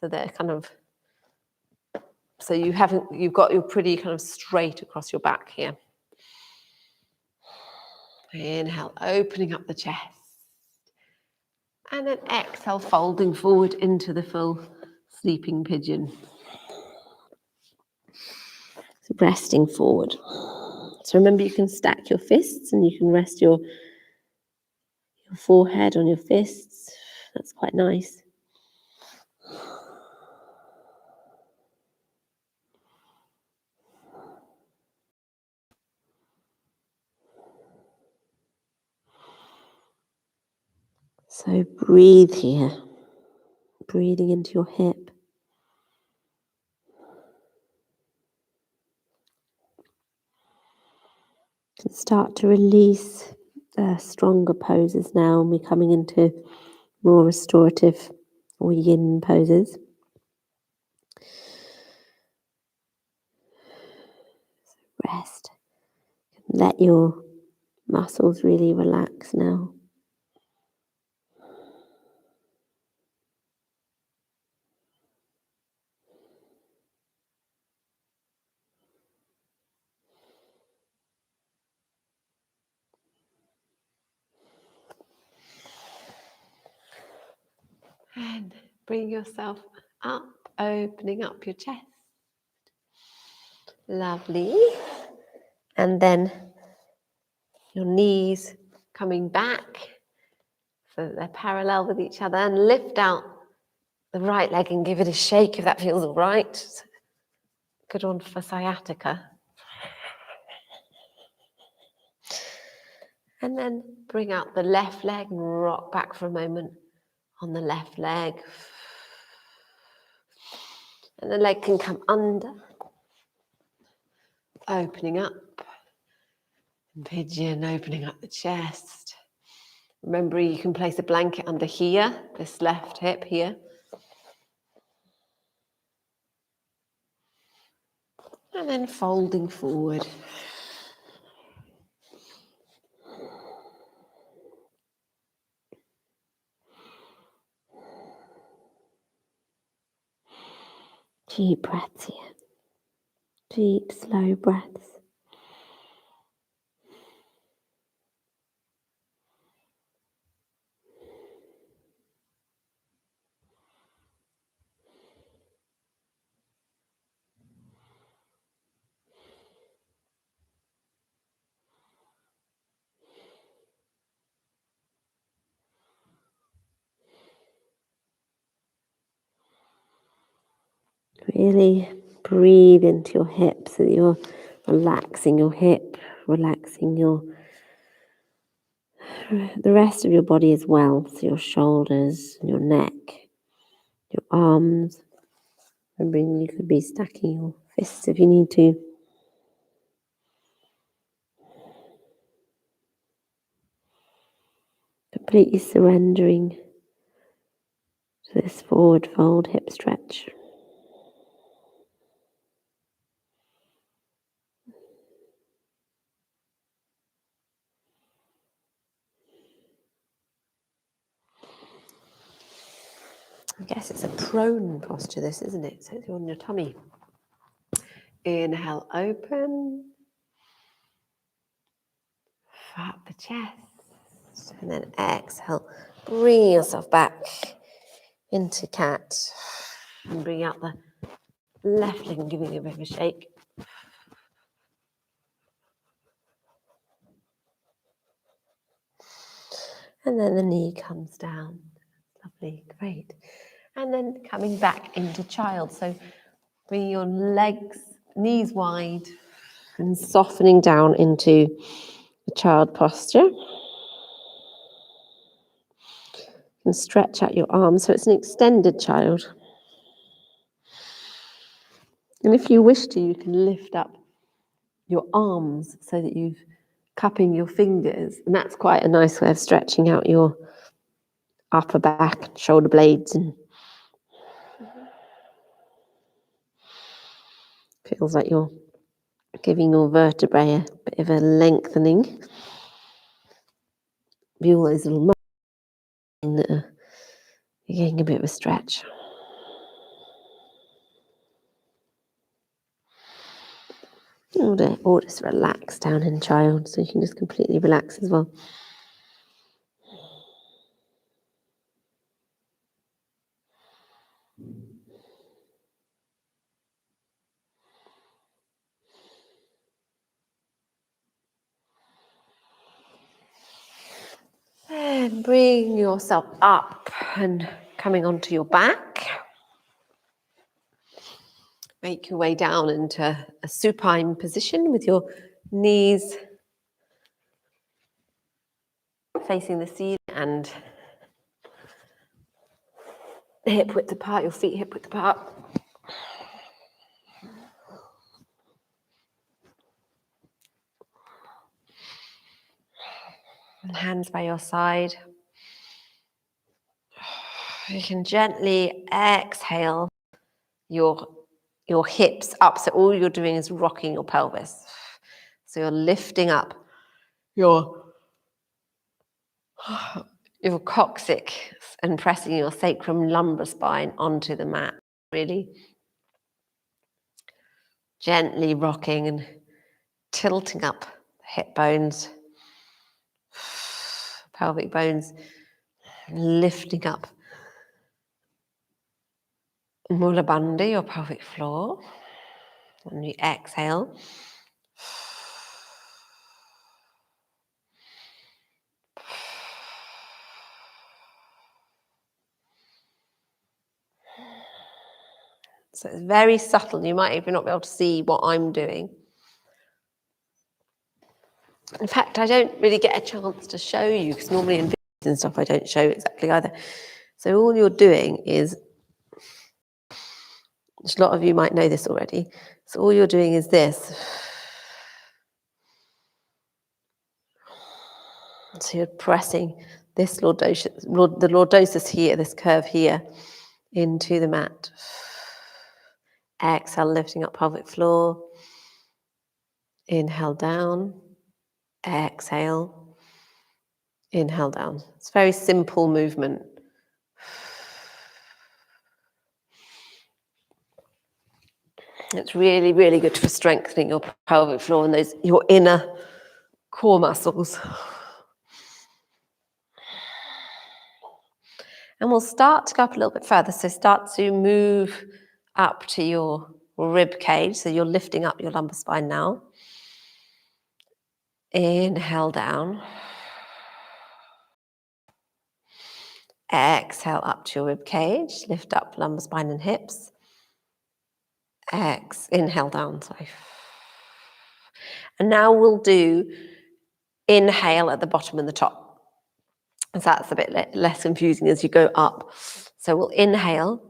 So they're kind of, so you're pretty kind of straight across your back here. Inhale, opening up the chest. And then exhale, folding forward into the full sleeping pigeon. So resting forward. So remember, you can stack your fists and you can rest your forehead on your fists. That's quite nice. So breathe here, breathing into your hip. And start to release stronger poses now, and we're coming into more restorative or yin poses. So rest. Let your muscles really relax now. And bring yourself up, opening up your chest. Lovely. And then your knees coming back so that they're parallel with each other, and lift out the right leg and give it a shake if that feels all right. Good one for sciatica. And then bring out the left leg and rock back for a moment on the left leg. And the leg can come under, opening up. And pigeon, opening up the chest. Remember, you can place a blanket under here, this left hip here. And then folding forward. Deep breaths here. Deep, slow breaths. Really breathe into your hips so that you're relaxing your hip, relaxing the rest of your body as well. So your shoulders, your neck, your arms. Remembering you could be stacking your fists if you need to. Completely surrendering to this forward fold hip stretch. I guess it's a prone posture, this, isn't it? So you're on your tummy. Inhale, open. Fat the chest. And then exhale, bring yourself back into cat. And bring out the left leg and giving it a bit of a shake. And then the knee comes down. Lovely, great. And then coming back into child. So bring your legs, knees wide, and softening down into the child posture. And stretch out your arms so it's an extended child. And if you wish to, you can lift up your arms so that you're cupping your fingers. And that's quite a nice way of stretching out your upper back and shoulder blades. And feels like you're giving your vertebrae a bit of a lengthening. Be all those little muscles that are getting a bit of a stretch. Or just relax down in child, so you can just completely relax as well. And bring yourself up and coming onto your back. Make your way down into a supine position with your knees facing the ceiling and hip width apart, your feet hip width apart. And hands by your side. You can gently exhale your hips up. So all you're doing is rocking your pelvis. So you're lifting up your coccyx and pressing your sacrum lumbar spine onto the mat. Really gently rocking and tilting up the hip bones, pelvic bones, lifting up Mula Bandha, your pelvic floor. When you exhale, so it's very subtle. You might even not be able to see what I'm doing. In fact, I don't really get a chance to show you because normally in videos and stuff I don't show exactly either. So all you're doing is, which a lot of you might know this already, so all you're doing is this. So you're pressing this the lordosis here, this curve here, into the mat. Exhale, lifting up pelvic floor. Inhale down. Exhale. Inhale down. It's a very simple movement. It's really, really good for strengthening your pelvic floor and your inner core muscles. And we'll start to go up a little bit further. So start to move up to your rib cage. So you're lifting up your lumbar spine now. Inhale down. Exhale up to your rib cage. Lift up lumbar spine and hips. Inhale down, sorry. And now we'll do inhale at the bottom and the top. So that's a bit less confusing as you go up. So we'll inhale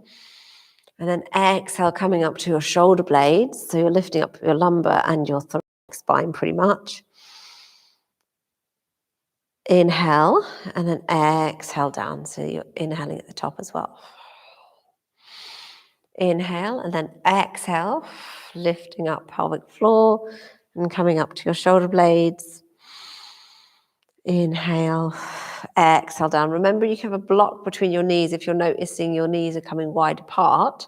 and then exhale, coming up to your shoulder blades. So you're lifting up your lumbar and your thoracic spine pretty much. Inhale and then exhale down. So you're inhaling at the top as well. Inhale and then exhale, lifting up pelvic floor and coming up to your shoulder blades. Inhale, exhale down. Remember, you can have a block between your knees if you're noticing your knees are coming wide apart.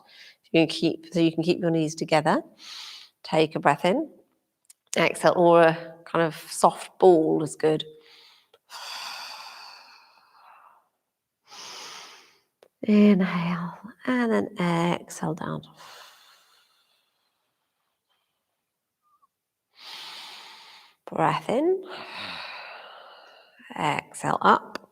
You can keep your knees together. Take a breath in. Exhale, or a kind of soft ball is good. Inhale and then exhale down. Breath in. Exhale up.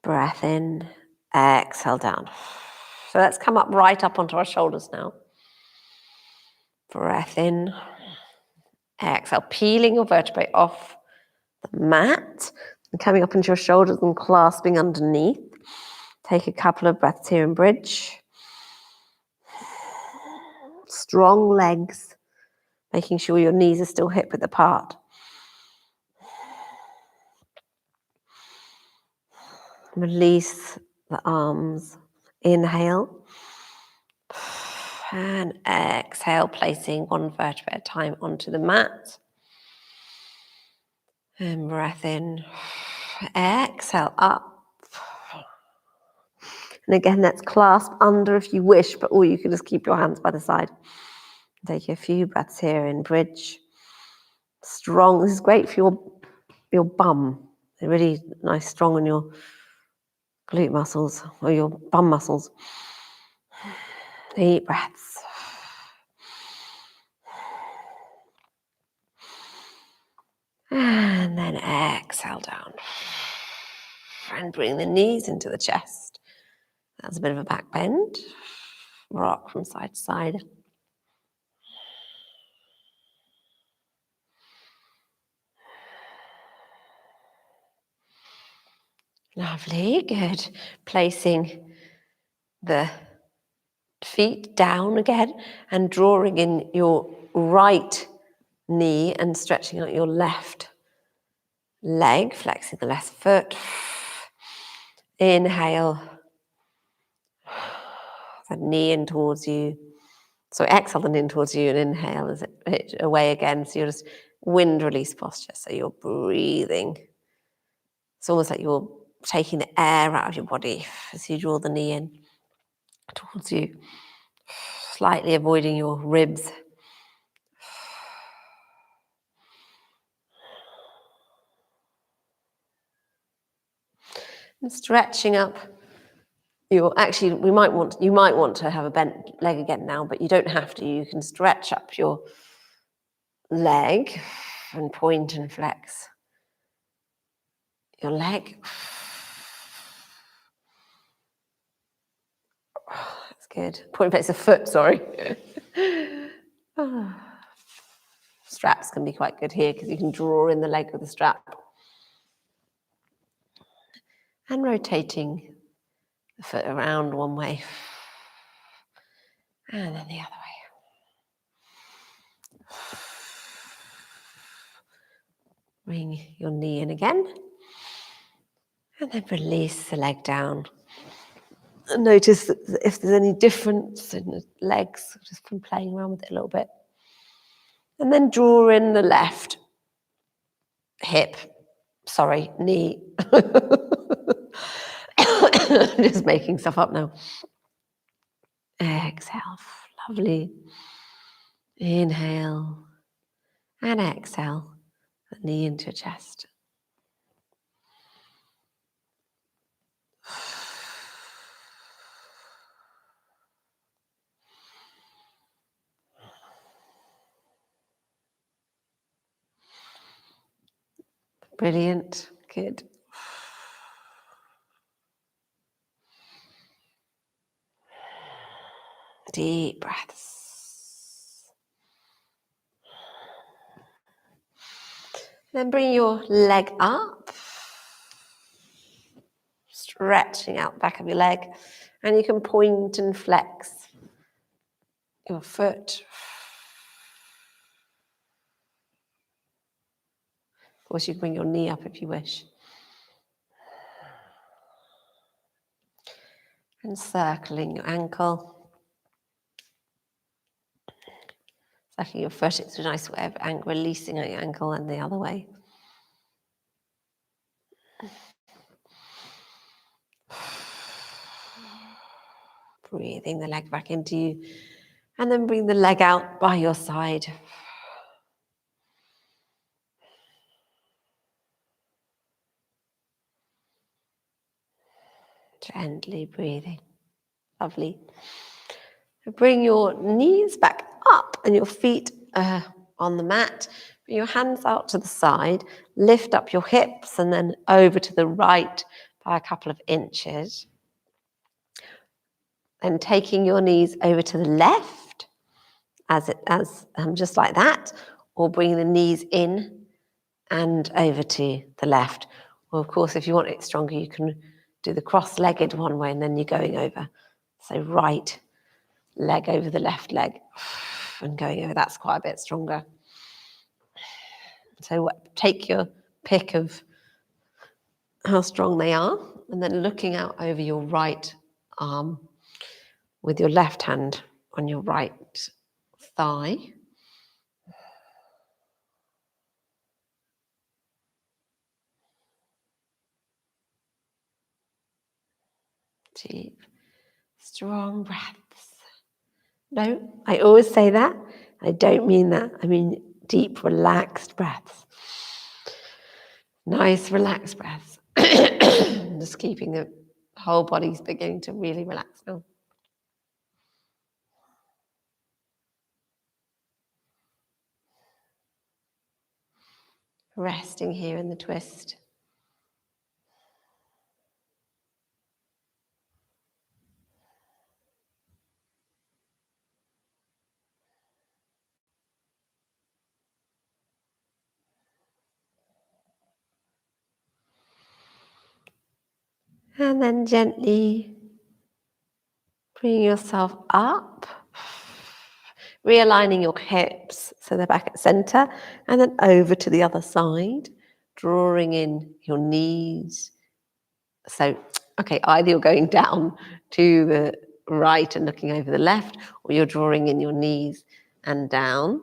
Breath in. Exhale down. So let's come up right up onto our shoulders now. Breath in. Exhale, peeling your vertebrae off the mat and coming up into your shoulders and clasping underneath. Take a couple of breaths here in bridge. Strong legs, making sure your knees are still hip width apart. Release the arms. Inhale. And exhale, placing one vertebra at a time onto the mat. And breath in. Exhale, up. And again, let's clasp under if you wish, or you can just keep your hands by the side. Take a few breaths here in bridge. Strong. This is great for your bum. They're really nice, strong on your glute muscles or your bum muscles. Deep breaths. And then exhale down. And bring the knees into the chest. That's a bit of a back bend. Rock from side to side. Lovely, good. Placing the feet down again and drawing in your right knee and stretching out your left leg, flexing the left foot. Inhale, the knee in towards you. So exhale and in towards you, and inhale as it away again. So you're just wind release posture. So you're breathing. It's almost like you're taking the air out of your body as you draw the knee in towards you, slightly avoiding your ribs. And stretching up. You might want to have a bent leg again now, but you don't have to. You can stretch up your leg and point and flex your leg. That's good. Point and flex the foot, sorry. Straps can be quite good here because you can draw in the leg with the strap. And rotating the foot around one way and then the other way. Bring your knee in again. And then release the leg down. And notice that if there's any difference in the legs, just from playing around with it a little bit. And then draw in the left knee. Just making stuff up now. Exhale, lovely. Inhale and exhale, the knee into your chest. Brilliant, good. Deep breaths. Then bring your leg up, stretching out the back of your leg, and you can point and flex your foot. Of course, you can bring your knee up if you wish. And circling your ankle. Circling your foot, it's a nice way of releasing your ankle and the other way. Breathing the leg back into you. And then bring the leg out by your side. Gently breathing. Lovely. Bring your knees back up and your feet on the mat. Bring your hands out to the side. Lift up your hips and then over to the right by a couple of inches. And taking your knees over to the left, just like that, or bring the knees in and over to the left. Well, of course, if you want it stronger, you can do the cross-legged one way and then you're going over. So right leg over the left leg and going over. That's quite a bit stronger. So take your pick of how strong they are and then looking out over your right arm with your left hand on your right thigh. Deep, strong breaths. No, I always say that. I don't mean that. I mean deep, relaxed breaths. Nice, relaxed breaths. Just keeping the whole body's beginning to really relax now. Resting here in the twist. And then gently bring yourself up, realigning your hips so they're back at center, and then over to the other side, drawing in your knees. So, okay, either you're going down to the right and looking over the left, or you're drawing in your knees and down,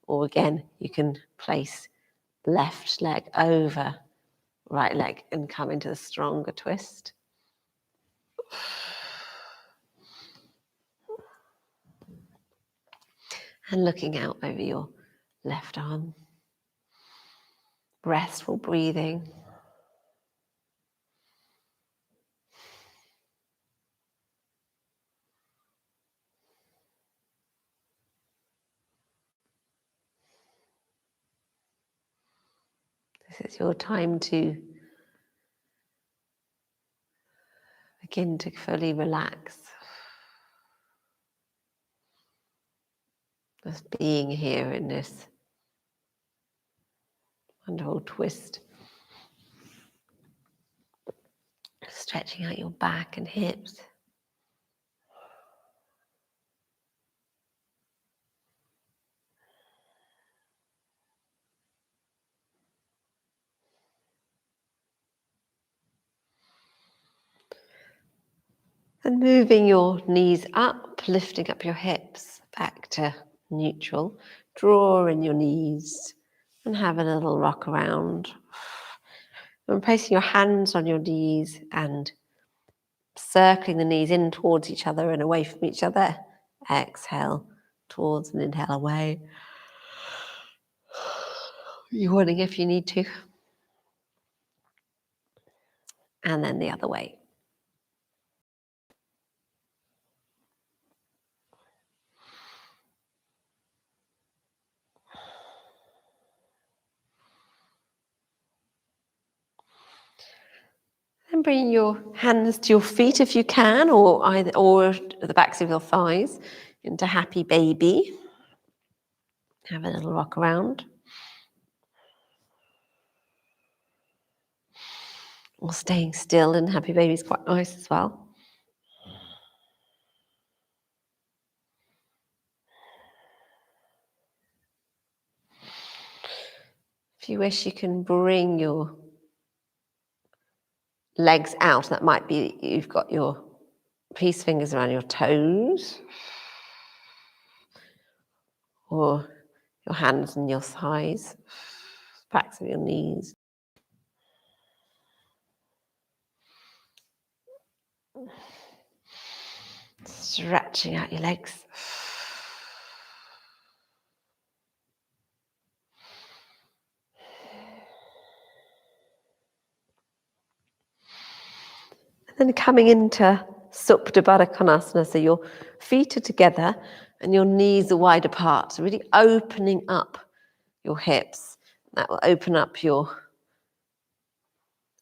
or again, you can place left leg over right leg and come into the stronger twist. And looking out over your left arm. Restful breathing. This is your time to begin to fully relax. Just being here in this wonderful twist. Stretching out your back and hips. And moving your knees up, lifting up your hips back to neutral. Draw in your knees and have a little rock around. And placing your hands on your knees and circling the knees in towards each other and away from each other. Exhale towards and inhale away. Yawning if you need to. And then the other way. And bring your hands to your feet if you can, or the backs of your thighs into happy baby. Have a little rock around. Or staying still in happy baby is quite nice as well. If you wish, you can bring your legs out. That might be, you've got your peace fingers around your toes, or your hands and your thighs, backs of your knees. Stretching out your legs. And then coming into Supta Baddha Konasana, so your feet are together and your knees are wide apart. So really opening up your hips. That will open up your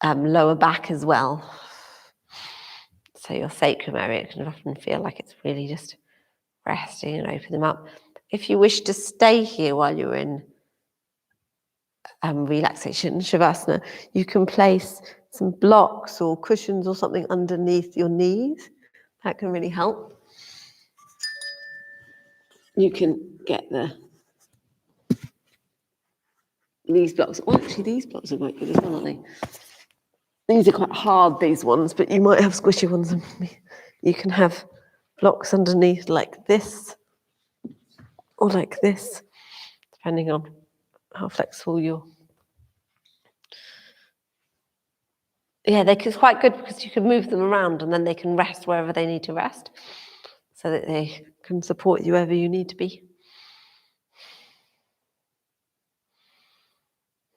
lower back as well. So your sacrum area can often feel like it's really just resting and open them up. If you wish to stay here while you're in relaxation, Shavasana, you can place some blocks or cushions or something underneath your knees. That can really help. You can get these blocks. Well, actually, these blocks are quite good as well, aren't they? These are quite hard, these ones, but you might have squishy ones. You can have blocks underneath like this or like this, depending on how flexible you're. Yeah, they're quite good because you can move them around and then they can rest wherever they need to rest so that they can support you wherever you need to be.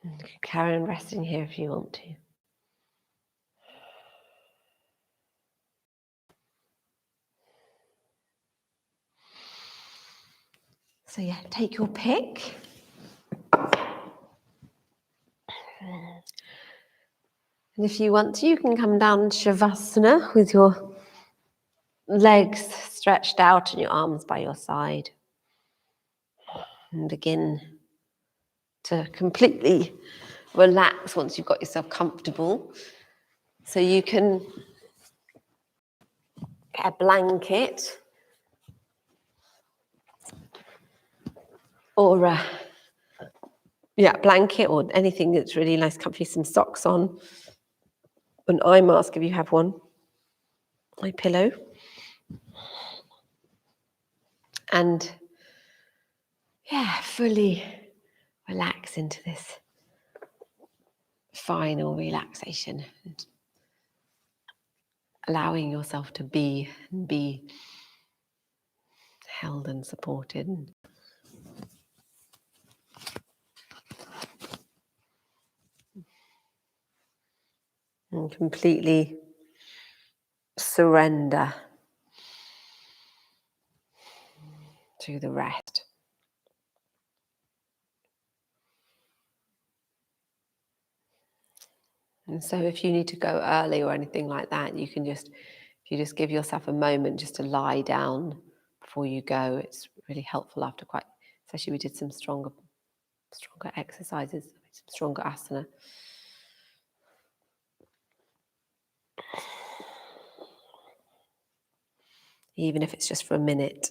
You can carry on resting here if you want to. So yeah, take your pick. And if you want to, you can come down to Shavasana with your legs stretched out and your arms by your side. And begin to completely relax once you've got yourself comfortable. So you can get a blanket or a blanket or anything that's really nice, comfy, some socks on, an eye mask if you have one, my pillow. And fully relax into this final relaxation, and allowing yourself to be held and supported. And completely surrender to the rest. And so if you need to go early or anything like that, you can if you just give yourself a moment just to lie down before you go, it's really helpful after especially we did some stronger exercises, some stronger asana. Even if it's just for a minute.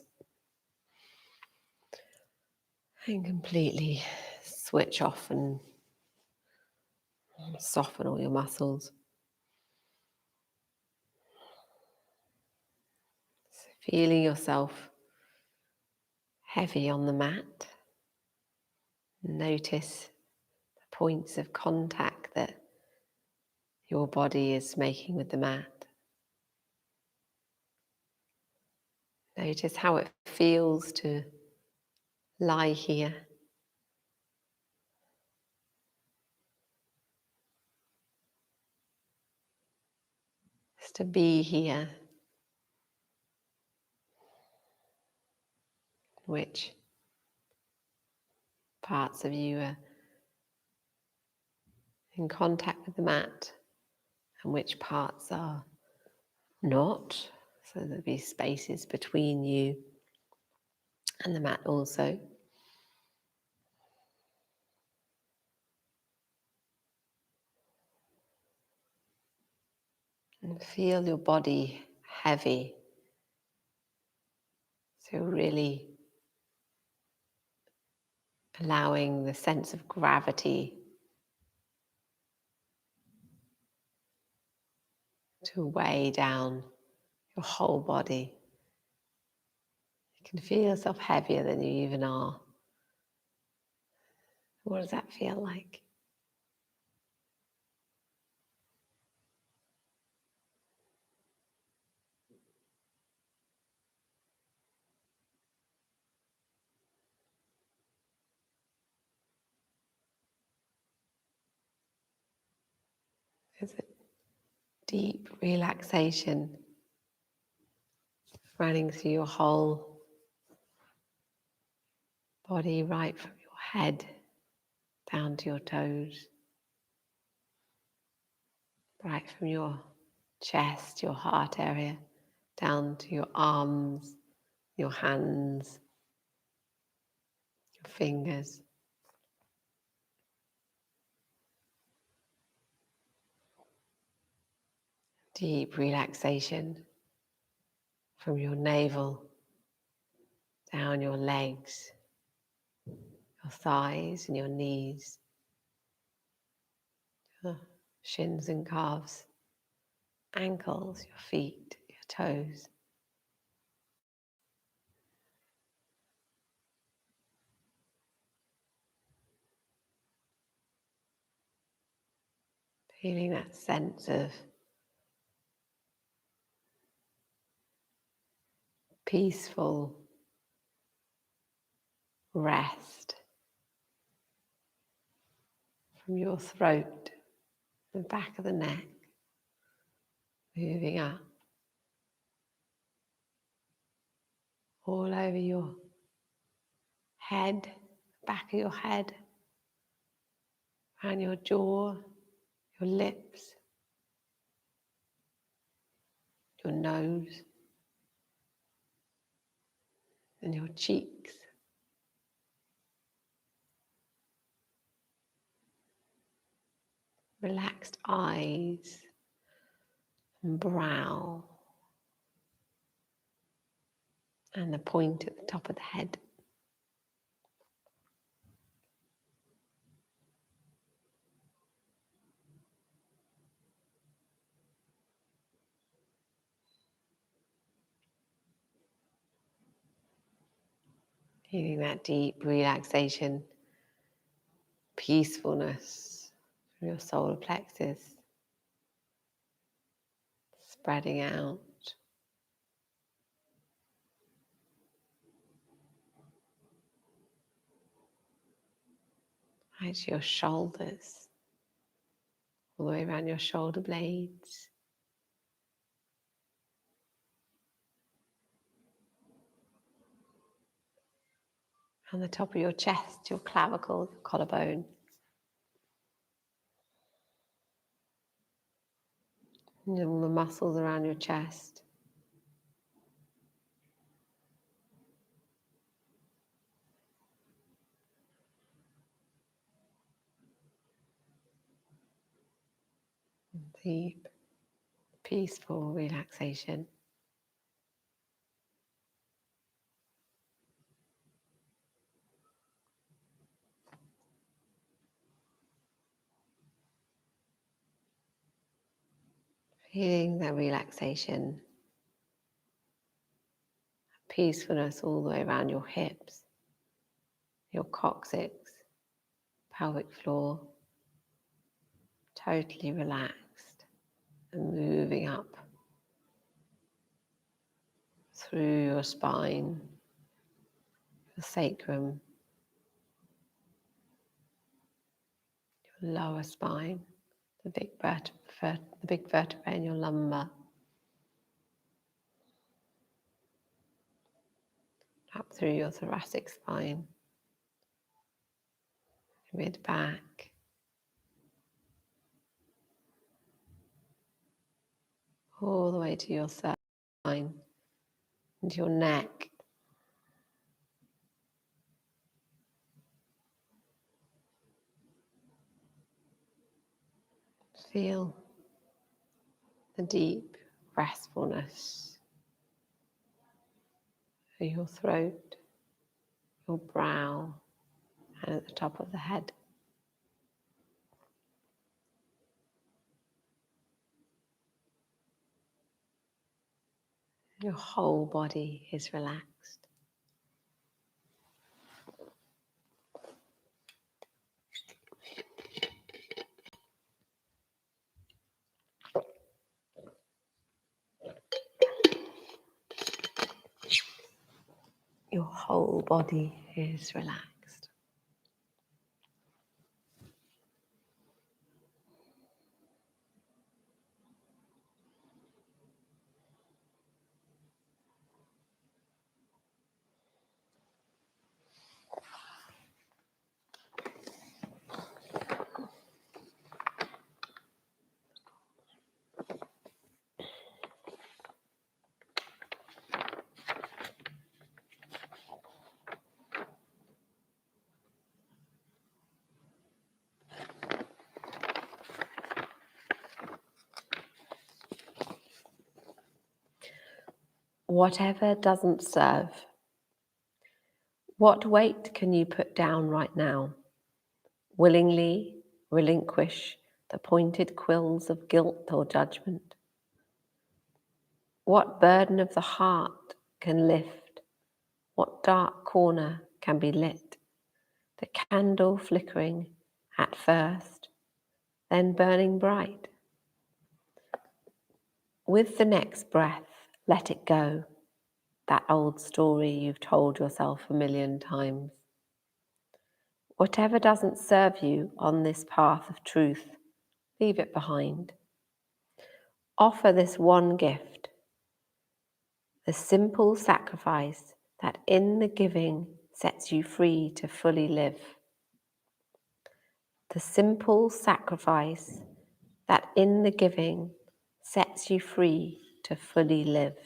And completely switch off and soften all your muscles. Feeling yourself heavy on the mat. Notice the points of contact that your body is making with the mat. Notice how it feels to lie here. Just to be here. Which parts of you are in contact with the mat and which parts are not. So there'll be spaces between you and the mat also. And feel your body heavy. So really allowing the sense of gravity to weigh down your whole body. You can feel yourself heavier than you even are. What does that feel like? Is it deep relaxation running through your whole body, right from your head down to your toes, right from your chest, your heart area, down to your arms, your hands, your fingers. Deep relaxation from your navel, down your legs, your thighs and your knees, your shins and calves, ankles, your feet, your toes. Feeling that sense of peaceful rest from your throat, the back of the neck, moving up all over your head, back of your head, around your jaw, your lips, your nose, and your cheeks. Relaxed eyes and brow, and the point at the top of the head. Feeling that deep relaxation, peacefulness from your solar plexus, spreading out. Right to your shoulders, all the way around your shoulder blades. And the top of your chest, your clavicle, your collarbone. And all the muscles around your chest. Deep, peaceful relaxation. Feeling that relaxation peacefulness all the way around your hips, your coccyx, pelvic floor, totally relaxed and moving up through your spine, your sacrum, your lower spine, the big vertebrae in your lumbar, up through your thoracic spine, mid-back, all the way to your spine, into your neck, feel the deep restfulness of your throat, your brow, and at the top of the head. Your whole body is relaxed. Your whole body is relaxed. Whatever doesn't serve, what weight can you put down right now? Willingly relinquish the pointed quills of guilt or judgment. What burden of the heart can lift? What dark corner can be lit? The candle flickering at first, then burning bright. With the next breath, let it go. That old story you've told yourself 1,000,000 times. Whatever doesn't serve you on this path of truth, leave it behind. Offer this one gift, the simple sacrifice that in the giving sets you free to fully live. The simple sacrifice that in the giving sets you free to fully live.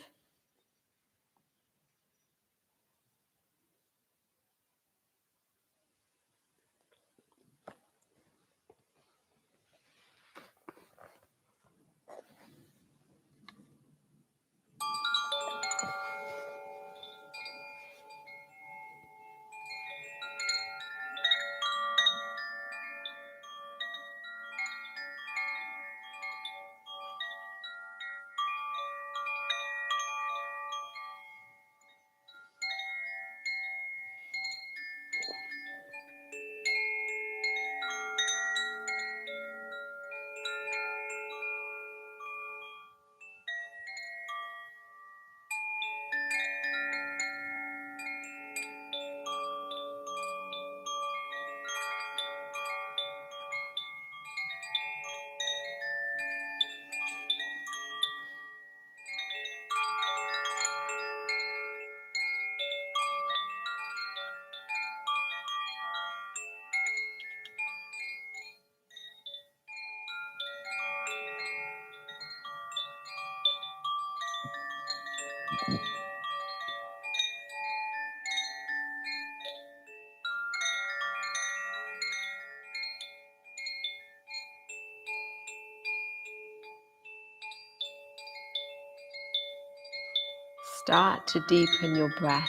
Start to deepen your breath.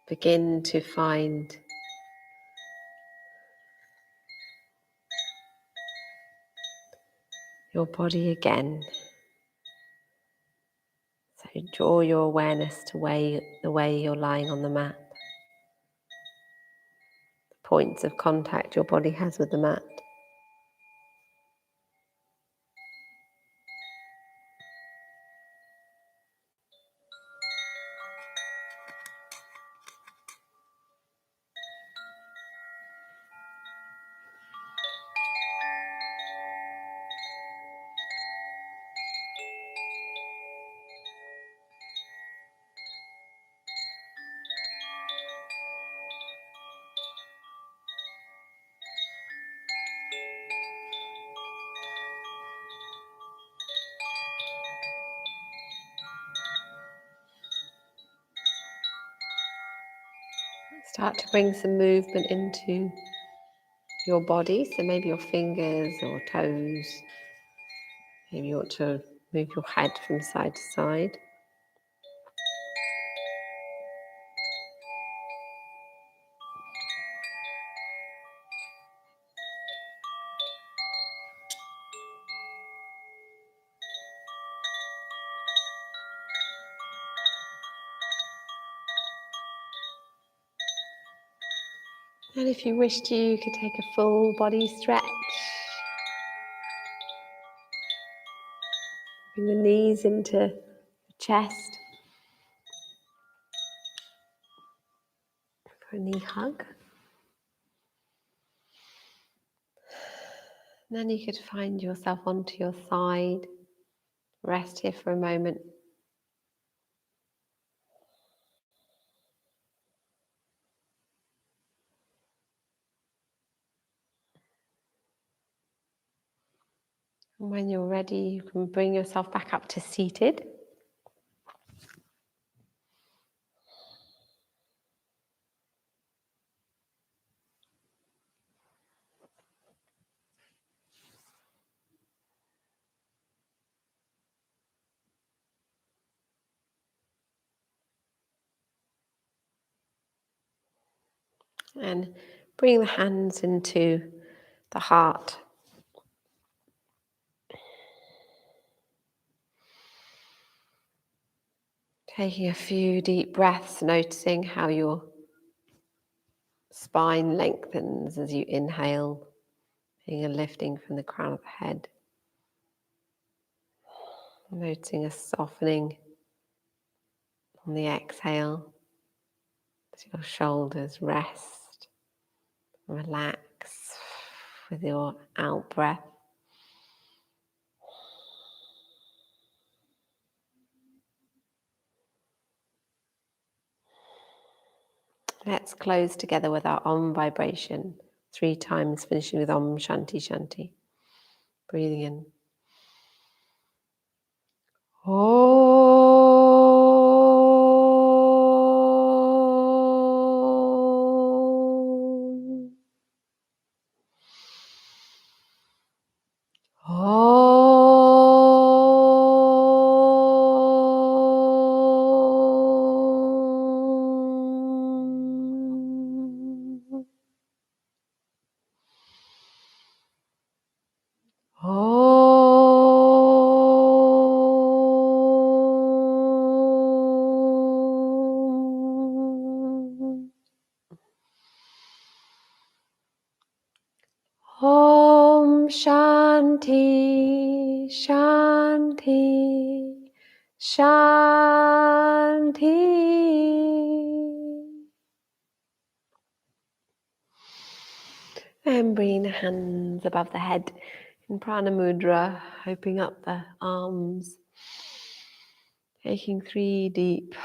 Begin to find your body again. So draw your awareness to the way you're lying on the mat. The points of contact your body has with the mat. Start to bring some movement into your body, so maybe your fingers or toes. Maybe you want to move your head from side to side. And if you wish to, you could take a full body stretch. Bring the knees into the chest for a knee hug. And then you could find yourself onto your side. Rest here for a moment. And when you're ready, you can bring yourself back up to seated. And bring the hands into the heart. Taking a few deep breaths, noticing how your spine lengthens as you inhale, being a lifting from the crown of the head. Noticing a softening on the exhale as your shoulders rest, relax with your out breath. Let's close together with our Om vibration 3 times, finishing with Om Shanti Shanti. Breathing in. Om Shanti Shanti Shanti. And bring the hands above the head in Prana Mudra, opening up the arms. Taking 3 deep,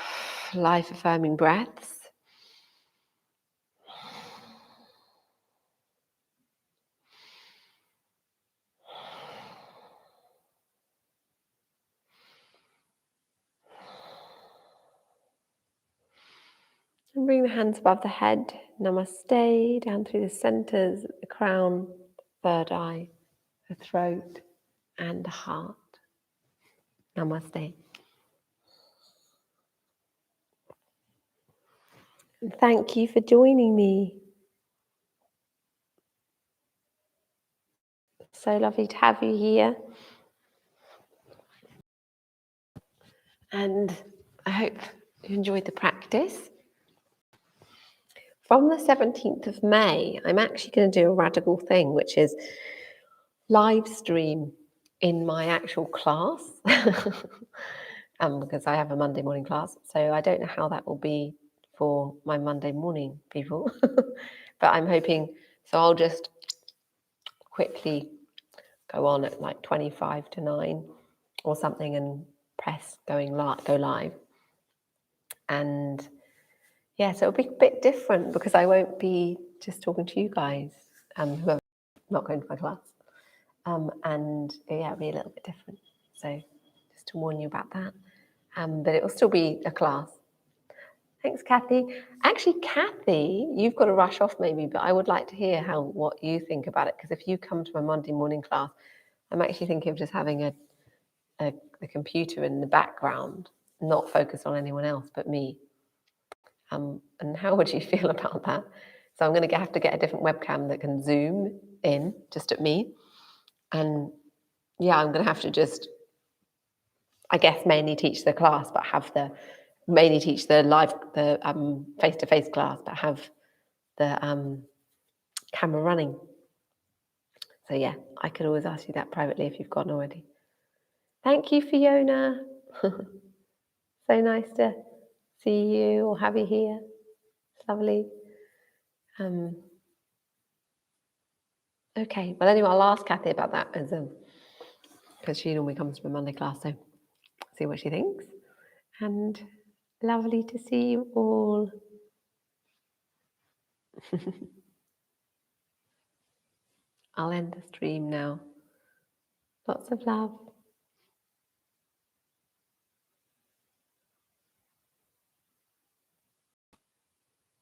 life-affirming breaths. And bring the hands above the head. Namaste, down through the centers, the crown, third eye, the throat, and the heart. Namaste. And thank you for joining me. So lovely to have you here. And I hope you enjoyed the practice. From the 17th of May, I'm actually going to do a radical thing, which is live stream in my actual class. Because I have a Monday morning class. So I don't know how that will be for my Monday morning people. But I'm hoping, so I'll just quickly go on at like 25 to 9 or something and press go live. And yeah, so it'll be a bit different because I won't be just talking to you guys who are not going to my class. And yeah, it'll be a little bit different. So just to warn you about that. But it will still be a class. Thanks, Kathy. Actually, Kathy, you've got to rush off maybe, but I would like to hear what you think about it. Because if you come to my Monday morning class, I'm actually thinking of just having a computer in the background, not focus on anyone else but me. And how would you feel about that? So I'm going to have to get a different webcam that can zoom in just at me. And yeah, I'm going to have to just, I guess, mainly teach the class, but mainly teach the face-to-face class, but have the camera running. So yeah, I could always ask you that privately if you've gotten already. Thank you, Fiona. So nice to see you or have you here. It's lovely. Okay, well anyway, I'll ask Kathy about that because she normally comes to my Monday class, so see what she thinks. And lovely to see you all. I'll end the stream now. Lots of love.